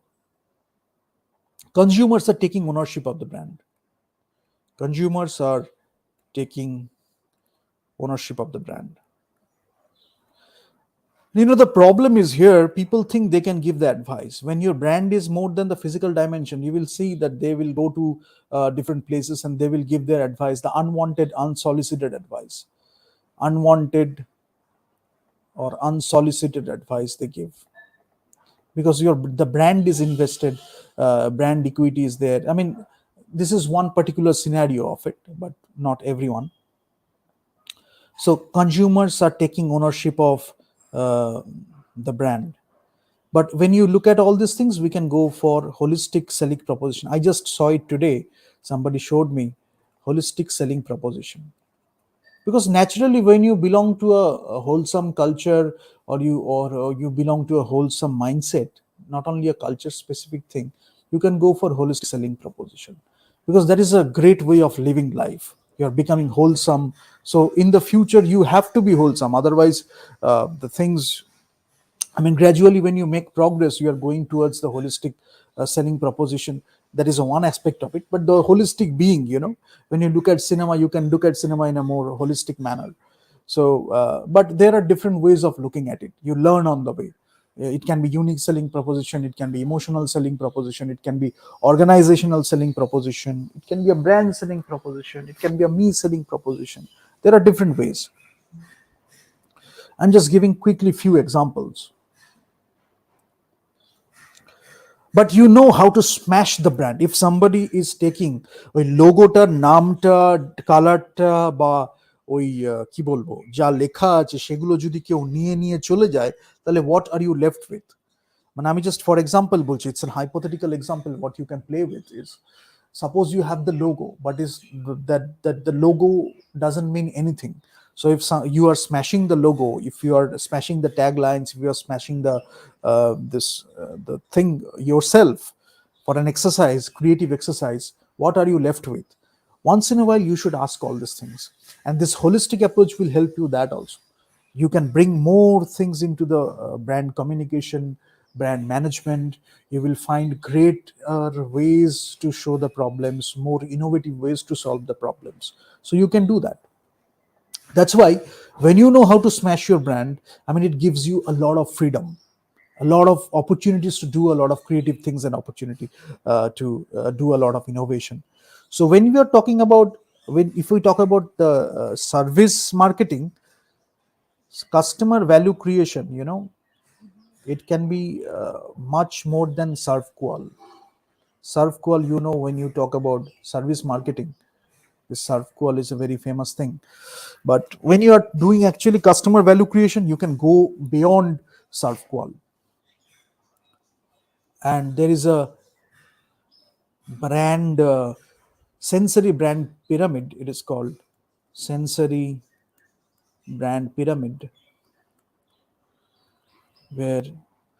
consumers are taking ownership of the brand. Consumers are taking ownership of the brand. The problem is here, people think they can give the advice. When your brand is more than the physical dimension, you will see that they will go to different places and they will give their advice, the unwanted, unsolicited advice. Unwanted or unsolicited advice they give, because the brand is invested, brand equity is there. I mean, this is one particular scenario of it, but not everyone. So consumers are taking ownership of the brand. But when you look at all these things, we can go for holistic selling proposition. I just saw it today. Somebody showed me holistic selling proposition. Because naturally, when you belong to a wholesome culture, or you belong to a wholesome mindset, not only a culture specific thing, you can go for holistic selling proposition, because that is a great way of living life. You're becoming wholesome. So in the future, you have to be wholesome. Otherwise, the things, I mean, gradually, when you make progress, you are going towards the holistic selling proposition. That is one aspect of it. But the holistic being, when you look at cinema, you can look at cinema in a more holistic manner. So, but there are different ways of looking at it. You learn on the way. It can be unique selling proposition. It can be emotional selling proposition. It can be organizational selling proposition. It can be a brand selling proposition. It can be a me selling proposition. There are different ways. I'm just giving quickly few examples. But you know how to smash the brand. If somebody is taking ওই লোগোটার নামটা, কালারটা, বা ওই কি বলবো, যা লেখা আছে সেগুলো যদি কেউ নিয়ে নিয়ে চলে যায়, তাহলে what are you left with? মানে আমি just for example বলছি, it's a hypothetical example. What you can play with is, suppose you have the logo, but is that the logo doesn't mean anything. So if you are smashing the logo, if you are smashing the taglines, if you are smashing the thing yourself for an exercise, creative exercise, what are you left with? Once in a while, you should ask all these things, and this holistic approach will help you that also. You can bring more things into the brand communication, brand management. You will find great ways to show the problems, more innovative ways to solve the problems. So you can do that. That's why when you know how to smash your brand, I mean, it gives you a lot of freedom, a lot of opportunities to do a lot of creative things, and opportunity to do a lot of innovation. So when we are talking about, when if we talk about the service marketing, customer value creation, it can be much more than serve qual. Serve qual, when you talk about service marketing, this serve qual is a very famous thing. But when you are doing actually customer value creation, you can go beyond serve qual. And there is a brand sensory brand pyramid. It is called sensory brand pyramid, where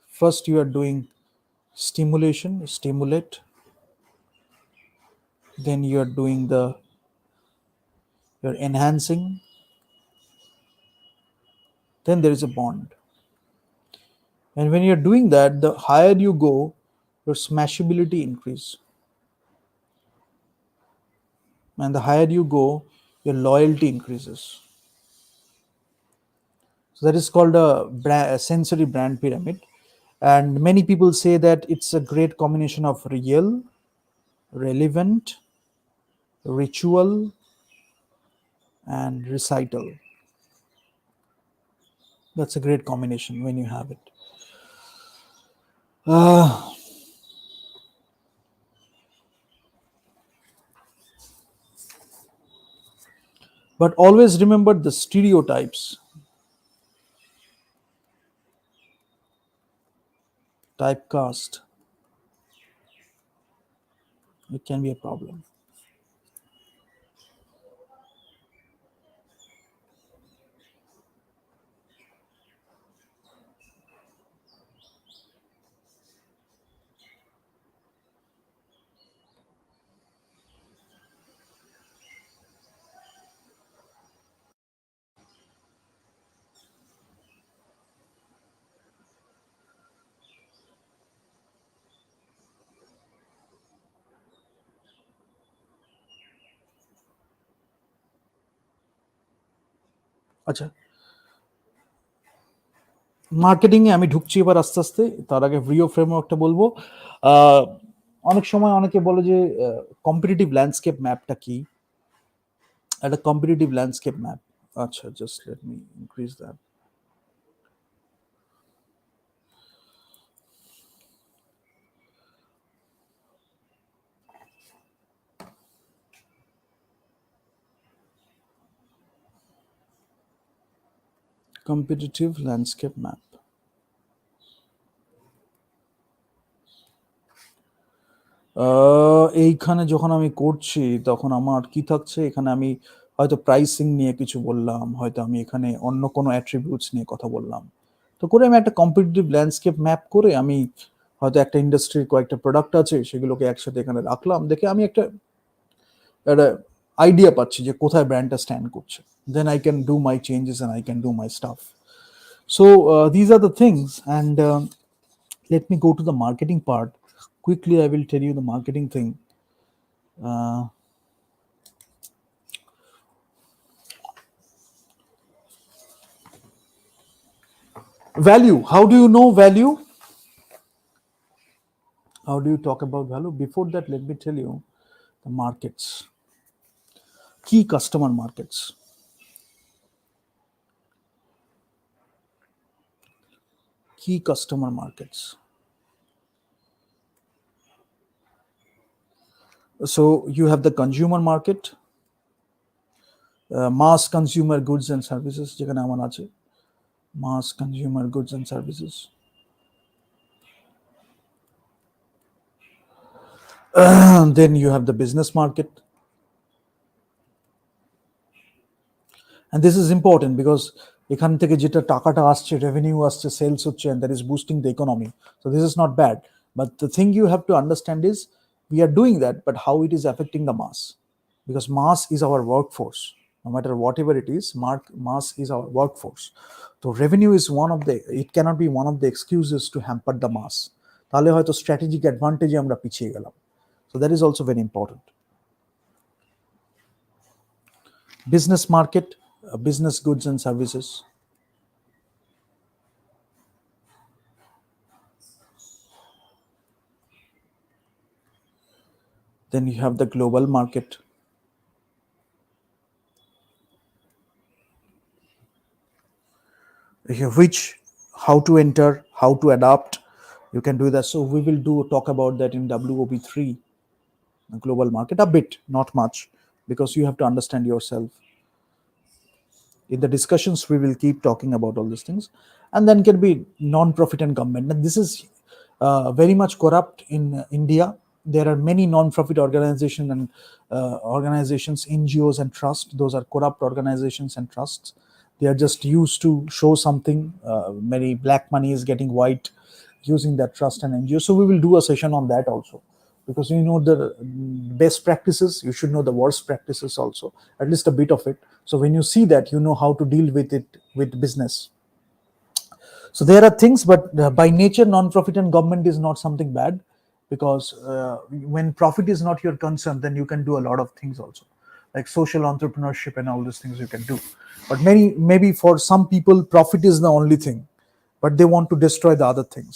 first you are doing stimulate, then you are doing you're enhancing, then there is a bond. And when you're doing that, the higher you go, your smashability increase, and the higher you go, your loyalty increases. So that is called a sensory brand pyramid. And many people say that it's a great combination of real, relevant, ritual, and recital. That's a great combination when you have it. Uh, but always remember the stereotypes, typecast. It can be a problem. আচ্ছা, marketing এ আমি ঢুকছি এবার আস্তে আস্তে। তার আগে ভিও ফ্রেমওয়ার্কটা বলবো। আহ, অনেক সময় অনেকে বলে যে কম্পিটিটিভ ল্যান্ডস্কেপ ম্যাপটা কি, একটা কম্পিটিটিভ ল্যান্ডস্কেপ ম্যাপ। আচ্ছা, just let me increase that. Competitive landscape map. এইখানে যখন আমি করছি তখন আমার কি থাকছে, এখানে আমি হয়তো প্রাইসিং নিয়ে কিছু বললাম, হয়তো আমি এখানে অন্য কোনো অ্যাট্রিবিউটস নিয়ে কথা বললাম। তো করে আমি একটা কম্পিটিটিভ ল্যান্ডস্কেপ ম্যাপ করে আমি হয়তো একটা ইন্ডাস্ট্রির কয়েকটা প্রোডাক্ট আছে সেগুলোকে একসাথে এখানে রাখলাম, দেখে আমি একটা একটা আইডিয়া পাচ্ছি যে কোথায় ব্র্যান্ডটা স্ট্যান্ড করছে। Then I can do my changes and I can do my stuff. So these are the things, and let me go to the marketing part. Quickly, I will tell you the marketing thing. Uh, Value. How do you know value? How do you talk about value? Before that, let me tell you the markets, key customer markets. Key customer markets. So you have the consumer market, mass consumer goods and services. যেখানে আমার আছে mass consumer goods and services. Then you have the business market. And this is important because এখান থেকে যেটা টাকাটা আসছে, revenue আসছে, sales হচ্ছে, and that is boosting the economy. So this is not bad. But the thing you have to understand is we are doing that, but how it is affecting the mass. Because mass is our workforce. No matter whatever it is, mass is our workforce. So revenue is one of the, it cannot be one of the excuses to hamper the mass. তাহলে হয়তো strategic advantage আমরা পিছিয়ে গেলাম. So that is also very important. Business market, business goods and services. Then you have the global market. Which, how to enter, how to adapt, you can do that. So we will do talk about that in WOB3, the global market, a bit, not much, because you have to understand yourself. In the discussions we will keep talking about all these things. And then can be non-profit and government. And this is very much corrupt in India. There are many non-profit organizations and organizations, NGOs and trusts. Those are corrupt organizations and trusts. They are just used to show something. Many black money is getting white using that trust and NGO. So we will do a session on that also, because you know the best practices, you should know the worst practices also, at least a bit of it. So when you see that, you know how to deal with it with business. So there are things, but by nature, non-profit and government is not something bad, because when profit is not your concern, then you can do a lot of things also, like social entrepreneurship and all these things you can do. But maybe for some people, profit is the only thing, but they want to destroy the other things.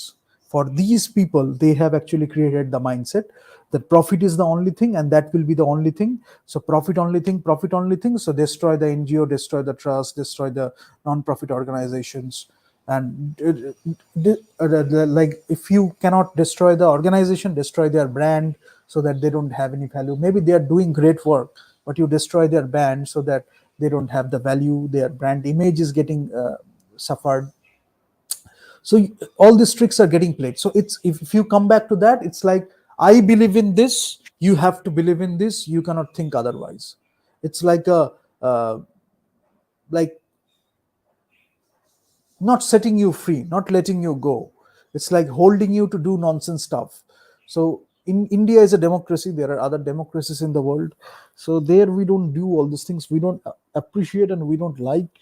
For these people, they have actually created the mindset that profit is the only thing and that will be the only thing. So profit only thing, profit only thing. So destroy the NGO, destroy the trust, destroy the non-profit organizations. And like, if you cannot destroy the organization, destroy their brand so that they don't have any value. Maybe they are doing great work, but you destroy their brand so that they don't have the value, their brand image is getting suffered. So all these tricks are getting played. So it's, if you come back to that, it's like, I believe in this, you have to believe in this, you cannot think otherwise. It's like a like not setting you free, not letting you go. It's like holding you to do nonsense stuff. So in India is a democracy. There are other democracies in the world. So there we don't do all these things. We don't appreciate and we don't like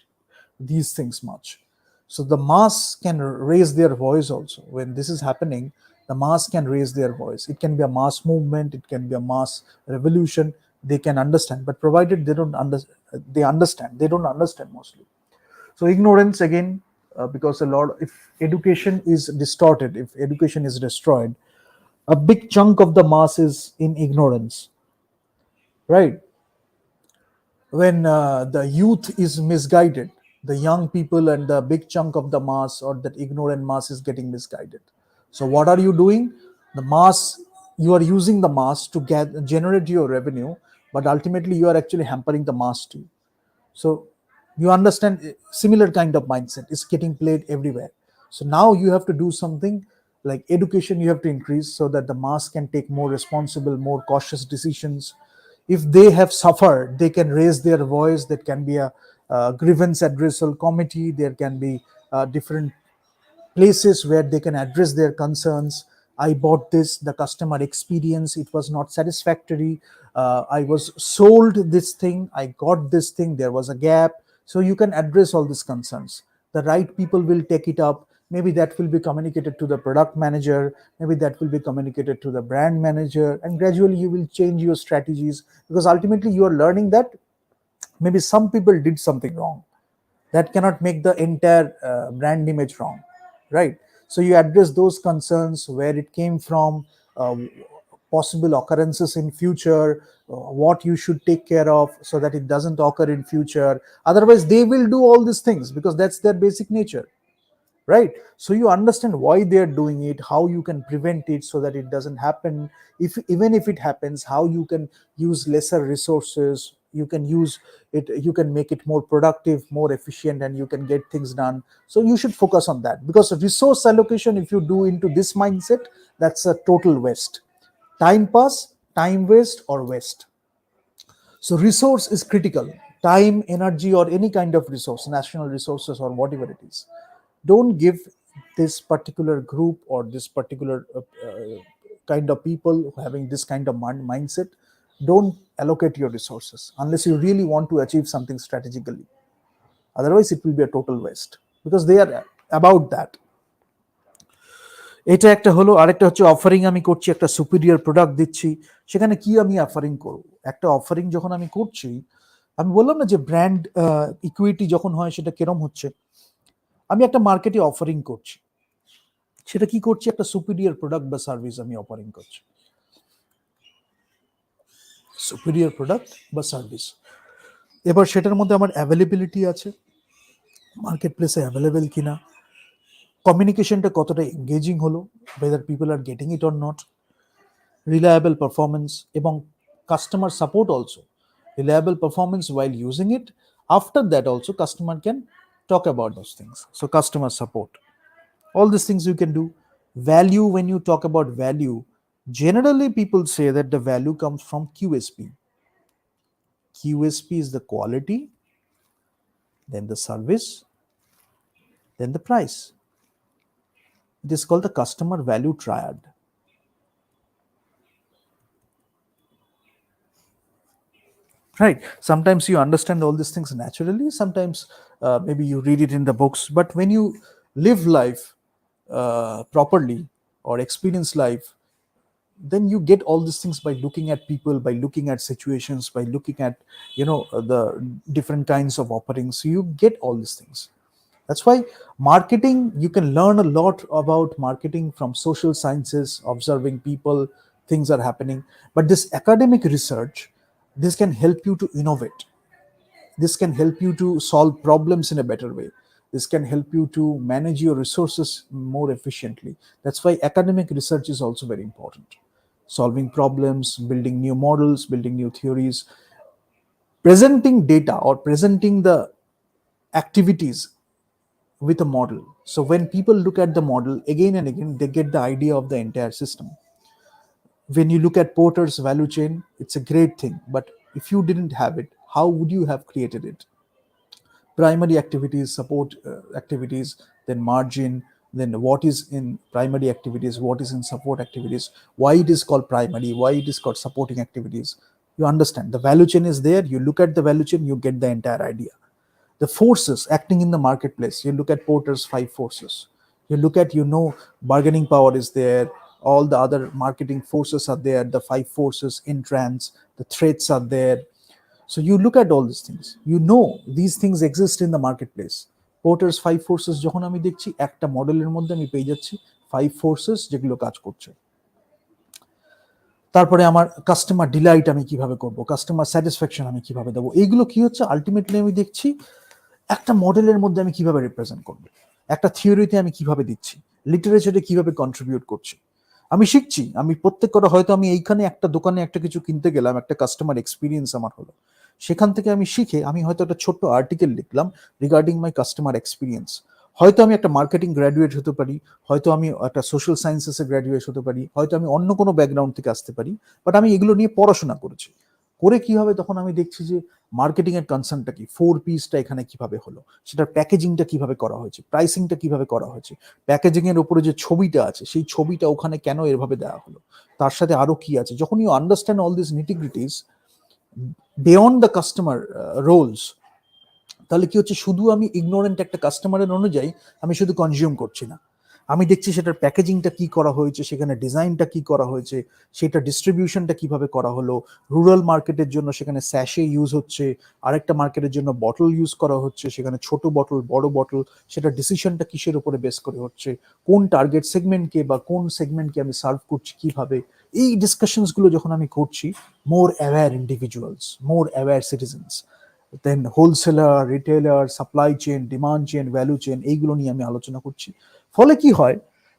these things much. So the mass can raise their voice also. When this is happening, the mass can raise their voice. It can be a mass movement. It can be a mass revolution. They can understand, but provided they don't understand, they don't understand mostly. So ignorance again, because a lot, if education is distorted, if education is destroyed, a big chunk of the mass is in ignorance, right? When the youth is misguided, the young people and the big chunk of the mass or that ignorant mass is getting misguided. So what are you doing? The mass, you are using the mass to get generate your revenue, but ultimately you are actually hampering the mass too. So you understand, similar kind of mindset is getting played everywhere. So now you have to do something like education, you have to increase so that the mass can take more responsible, more cautious decisions. If they have suffered, they can raise their voice. That can be a, grievance addressal committee, there can be different places where they can address their concerns. I bought this, the customer experience, it was not satisfactory. I was sold this thing, I got this thing, there was a gap. So you can address all these concerns. The right people will take it up. Maybe that will be communicated to the product manager, maybe that will be communicated to the brand manager, and gradually you will change your strategies, because ultimately you are learning that maybe some people did something wrong. That cannot make the entire brand image wrong, right? So you address those concerns, where it came from, uh, possible occurrences in future, what you should take care of so that it doesn't occur in future. Otherwise they will do all these things because that's their basic nature, right? So you understand why they are doing it, how you can prevent it so that it doesn't happen. If even if it happens, how you can use lesser resources, you can use it, you can make it more productive, more efficient, and you can get things done. So you should focus on that, because resource allocation, if you do into this mindset, that's a total waste. Time pass, time waste or waste. So resource is critical. Time, energy, or any kind of resource, national resources or whatever it is. Don't give this particular group or this particular kind of people having this kind of mindset. Don't allocate your resources unless you really want to achieve something strategically. Otherwise, it will be a total waste, because they are about that. এটা একটা হলো, আরেকটা হচ্ছে offering আমি করছি, একটা superior product দিচ্ছি। সেখানে কি আমি অফারিং করব? একটা অফারিং যখন আমি করছি, আমি বললাম না যে ব্র্যান্ড ইকুইটি যখন হয় সেটা কেরম হচ্ছে। আমি একটা মার্কেটে অফারিং করছি, সেটা কি করছি? একটা সুপিরিয়র প্রোডাক্ট বা সার্ভিস আমি অফারিং করছি, সুপিরিয়র প্রোডাক্ট বা সার্ভিস। এবার সেটার মধ্যে আমার অ্যাভেলেবিলিটি আছে, মার্কেট প্লেসে অ্যাভেলেবেল কিনা, কমিউনিকেশনটা কতটা এঙ্গেজিং হলো, whether people are getting it or not, reliable performance, এবং customer support also. Reliable performance while using it. After that also customer can talk about those things. So customer support. All these things you can do. Value, when you talk about value, generally people say that the value comes from QSP. QSP is the quality, then the service, then the price. It is called the customer value triad. Right? Sometimes you understand all these things naturally, sometimes maybe you read it in the books, but when you live life properly or experience life, then you get all these things by looking at people, by looking at situations, by looking at the different kinds of offerings. So you get all these things. That's why marketing, you can learn a lot about marketing from social sciences, observing people, things are happening. But this academic research, this can help you to innovate. This can help you to solve problems in a better way. This can help you to manage your resources more efficiently. That's why academic research is also very important. Solving problems, building new models, building new theories, presenting data or presenting the activities with a model. So when people look at the model again and again, they get the idea of the entire system. When you look at Porter's value chain, it's a great thing. But if you didn't have it, how would you have created it? Primary activities, support activities, then margin, then what is in primary activities, what is in support activities, why it is called primary, why it is called supporting activities. You understand the value chain is there. You look at the value chain, you get the entire idea. The forces acting in the marketplace, you look at Porter's 5 forces. You look at, bargaining power is there, all the other marketing forces are there, the 5 forces in trends, the threats are there. So you look at all these things, these things exist in the marketplace. পোর্টার্স 5 forces যখন আমি দেখছি, একটা মডেলের মধ্যে আমি পেয়ে যাচ্ছি 5 forces যেগুলো কাজ করছে। তারপরে আমার কাস্টমার ডিলাইট আমি কিভাবে করব, কাস্টমার স্যাটিসফ্যাকশন আমি কিভাবে দেবো, এইগুলো কি হচ্ছে আলটিমেটলি আমি দেখছি একটা মডেলের মধ্যে আমি কিভাবে রিপ্রেজেন্ট করবো, একটা থিওরিতে আমি কিভাবে দিচ্ছি, লিটারেচারে কিভাবে কন্ট্রিবিউট করছি। আমি শিখছি, আমি প্রত্যেক কটা হয়তো আমি এইখানে একটা দোকানে একটা কিছু কিনতে গেলাম, একটা কাস্টমার এক্সপিরিয়েন্স আমার হলো, সেখান থেকে আমি শিখে আমি হয়তো একটা ছোট্ট আর্টিকেল লিখলাম রিগার্ডিং মাই কাস্টমার এক্সপিরিয়েন্স। হয়তো আমি একটা মার্কেটিং গ্র্যাজুয়েট হতে পারি, হয়তো আমি একটা সোশ্যাল সায়েন্সেসে গ্র্যাজুয়েট হতে পারি, হয়তো আমি অন্য কোনো ব্যাকগ্রাউন্ড থেকে আসতে পারি, বাট আমি এগুলো নিয়ে পড়াশোনা করেছি। করে কি হবে, তখন আমি দেখছি যে মার্কেটিং এর কনসার্নটা কি, 4 পিসটা এখানে কিভাবে হলো, সেটার প্যাকেজিংটা কিভাবে করা হয়েছে, প্রাইসিংটা কিভাবে করা হয়েছে, প্যাকেজিং এর উপরে যে ছবিটা আছে সেই ছবিটা ওখানে কেন এভাবে দেওয়া হলো, তার সাথে আরো কি আছে। যখন you understand all this nitty gritties beyond the customer roles, তাহলে কি হচ্ছে, শুধু আমি ইগনোরেন্ট একটা কাস্টমারের অনুযায়ী আমি শুধু কনজিউম করছি না, আমি দেখছি সেটার প্যাকেজিংটা কি করা হয়েছে, সেখানে ডিজাইনটা কি করা হয়েছে, সেটা ডিস্ট্রিবিউশনটা কিভাবে করা হলো, রুরাল মার্কেটের জন্য সেখানে স্যাশে ইউজ হচ্ছে, আরেকটা মার্কেটের জন্য বটল ইউজ করা হচ্ছে, সেখানে ছোট বটল বড় বটল, সেটা ডিসিশনটা কিসের উপরে বেস করে হচ্ছে, কোন টার্গেট সেগমেন্টকে বা কোন সেগমেন্টকে আমি সার্ভ করছি কিভাবে। এই ডিসকাশনসগুলো যখন আমি করছি, more aware individuals, more aware citizens, then wholesaler, retailer, supply chain, demand chain, value chain, এইগুলো নিয়ে আমি আলোচনা করছি। ফলে কি হয়,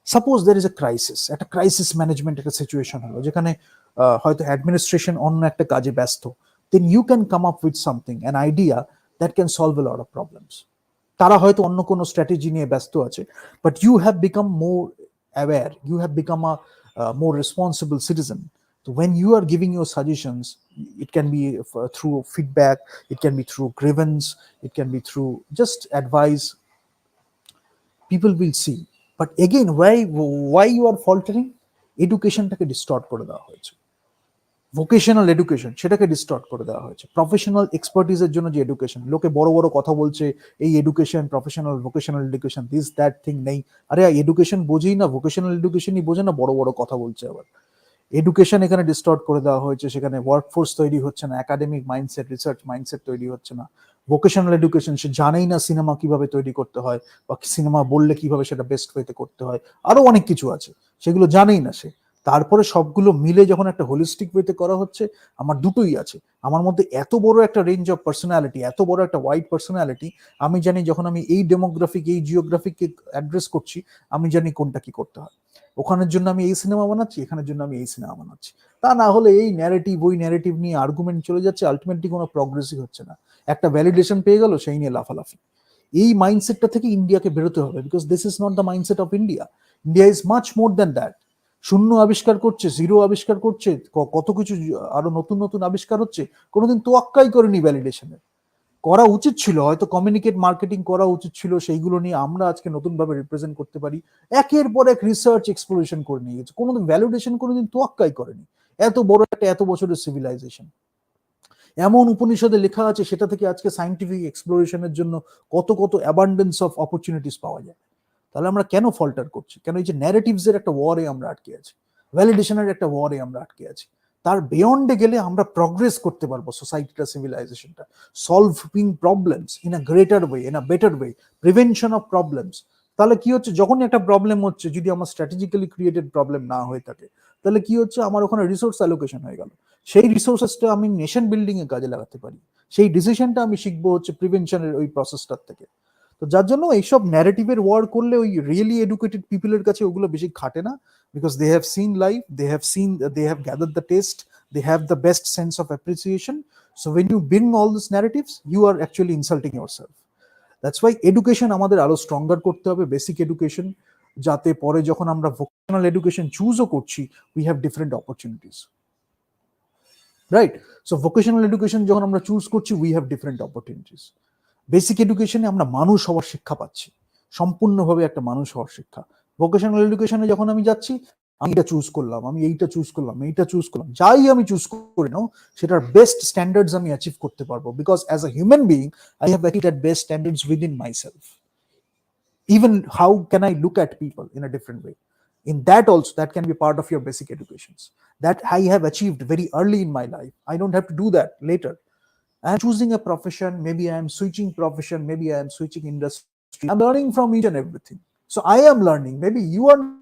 suppose there is a crisis, একটা ক্রাইসিস ম্যানেজমেন্ট একটা সিচুয়েশন হলো যেখানে হয়তো অ্যাডমিনিস্ট্রেশন অন্য একটা কাজে ব্যস্ত, then you can come up with something, an idea that can solve a lot of problems. তারা হয়তো অন্য কোনো স্ট্র্যাটেজি নিয়ে ব্যস্ত আছে, but you have become more aware, you have become a more responsible citizen. So when you are giving your suggestions, it can be through feedback, it can be through grievance, it can be through just advice, people will see. But again, why you are faltering, এডুকেশনটাকে distort করে দেওয়া হয়েছে, vocational education সেটাকে distort করে দেওয়া হয়েছে। Professional এক্সপার্টিসের জন্য যে এডুকেশন, লোকে বড় বড় কথা বলছে, এই education professional vocational education this that thing নেই। আরে এডুকেশন বোঝেই না, ভোকেশনাল এডুকেশনই বোঝে না, বড় বড় কথা বলছে আবার। এডুকেশন এখানে ডিস্টর্ট করে দেওয়া হয়েছে, সেখানে ওয়ার্কফোর্স তৈরি হচ্ছে না, একাডেমিক মাইন্ডসেট, রিসার্চ মাইন্ডসেট তৈরি হচ্ছে না। ভোকেশনাল এডুকেশন, সে জানেই না সিনেমা কিভাবে তৈরি করতে হয়, বা সিনেমা বললে কিভাবে সেটা বেস্ট ওয়েতে করতে হয়, আরো অনেক কিছু আছে সেগুলো জানেই না সে। তারপরে সবগুলো মিলে যখন একটা হোলিস্টিক ওয়েতে করা হচ্ছে, আমার দুটোই আছে, আমার মধ্যে এত বড় একটা রেঞ্জ অফ পার্সোনালিটি, এত বড় একটা ওয়াইড পার্সোনালিটি, আমি জানি যখন আমি এই ডেমোগ্রাফিক এই জিওগ্রাফিককে অ্যাড্রেস করছি, আমি জানি কোনটা কি করতে হয়। ওখানের জন্য আমি এই সিনেমা বানাচ্ছি, এখানের জন্য আমি এই সিনেমা বানাচ্ছি। তা না হলে এই ন্যারেটিভ ওই ন্যারেটিভ নিয়ে আর্গুমেন্ট চলে যাচ্ছে, আলটিমেটলি কোনো প্রগ্রেসই হচ্ছে না। একটা ভ্যালিডেশন পেয়ে গেল, সেই নিয়ে লাফালাফি। এই মাইন্ডসেটটা থেকে ইন্ডিয়াকে বেরোতে হবে, because this is not the mindset of India. India is much more than that. শূন্য আবিষ্কার করছে, জিরো আবিষ্কার করছে, কত কিছু আরো নতুন নতুন আবিষ্কার হচ্ছে, কোনোদিন তোয়াক্কাই করেনি ভ্যালিডেশনের। করা উচিত ছিল, হয়তো কমিউনিকেট মার্কেটিং করা উচিত ছিল, সেইগুলো নিয়ে আমরা আজকে নতুন ভাবে রিপ্রেজেন্ট করতে পারি। একের পর এক রিসার্চ এক্সপ্লোরেশন করে নিয়ে গেছে, কোনোদিন ভ্যালিডেশন কোনোদিন তোয়াক্কাই করেনি। এত বড় একটা এত বছরের সিভিলাইজেশন, এমন উপনিষদে লেখা আছে, সেটা থেকে আজকে সাইন্টিফিক এক্সপ্লোরেশনের জন্য কত কত অ্যাবান্ডেন্স অফ অপরচুনিটিস পাওয়া যায়। তাহলে আমরা কেন ফল্টার করছি, কেন এই যে ন্যারেটিভস এর একটা ওয়ারে আমরা আটকে আছি, ভ্যালিডেশনের একটা ওয়ারে আমরা আটকে আছি। তার বিয়ন্ডে গেলে আমরা প্রগ্রেস করতে পারবো, সোসাইটিটা, সিভিলাইজেশনটা, solving problems in a greater way, in a better way, prevention of problems. তাহলে কি হচ্ছে, যখনই একটা প্রবলেম হচ্ছে, যদি আমার স্ট্র্যাটেজিক্যালি ক্রিয়েটেড প্রবলেম না হয়ে থাকে, তাহলে কি হচ্ছে, আমার ওখানে রিসোর্স অ্যালোকেশন হয়ে গেল, সেই রিসোর্সেসটা আমি নেশন বিল্ডিং এ কাজে লাগাতে পারি, সেই ডিসিশনটা আমি শিখবো হচ্ছে প্রিভেনশনের ওই প্রসেসটার থেকে। তো যার জন্য এইসব ন্যারেটিভের ওয়ার করলে ওই রিয়েলি এডুকেটেড পিপলের কাছে ওগুলো বেশি খাটে না, because they have seen life, they have gathered the taste, they have the best sense of appreciation. So when you bring all these narratives, you are actually insulting yourself. That's why education আমাদের আরো stronger করতে হবে, basic education, যাতে পরে যখন আমরা vocational education চুজও করছি, we have different opportunities, right? So vocational education যখন আমরা চুজ করছি, we have different opportunities. Basic এডুকেশনে আমরা মানুষ হওয়ার শিক্ষা পাচ্ছি, সম্পূর্ণভাবে একটা মানুষ হওয়ার শিক্ষা। ভোকেশনাল এডুকেশনে যখন আমি যাচ্ছি, আমি এটা চুজ করলাম, আমি এইটা চুজ করলাম, এইটা চুজ করলাম, যাই আমি চুজ করে নাও, সেটার বেস্ট স্ট্যান্ডার্ডস আমি অ্যাচিভ করতে পারবো, because as a human being I have achieved that best standards within myself. Even how can I look at people in a different way, in that also, that can be part of your basic educations, that I have achieved very early in my life. I don't have to do that later. I am choosing a profession, maybe I am switching profession, maybe I am switching industry, I'm learning from each and everything. So I am learning. Maybe you are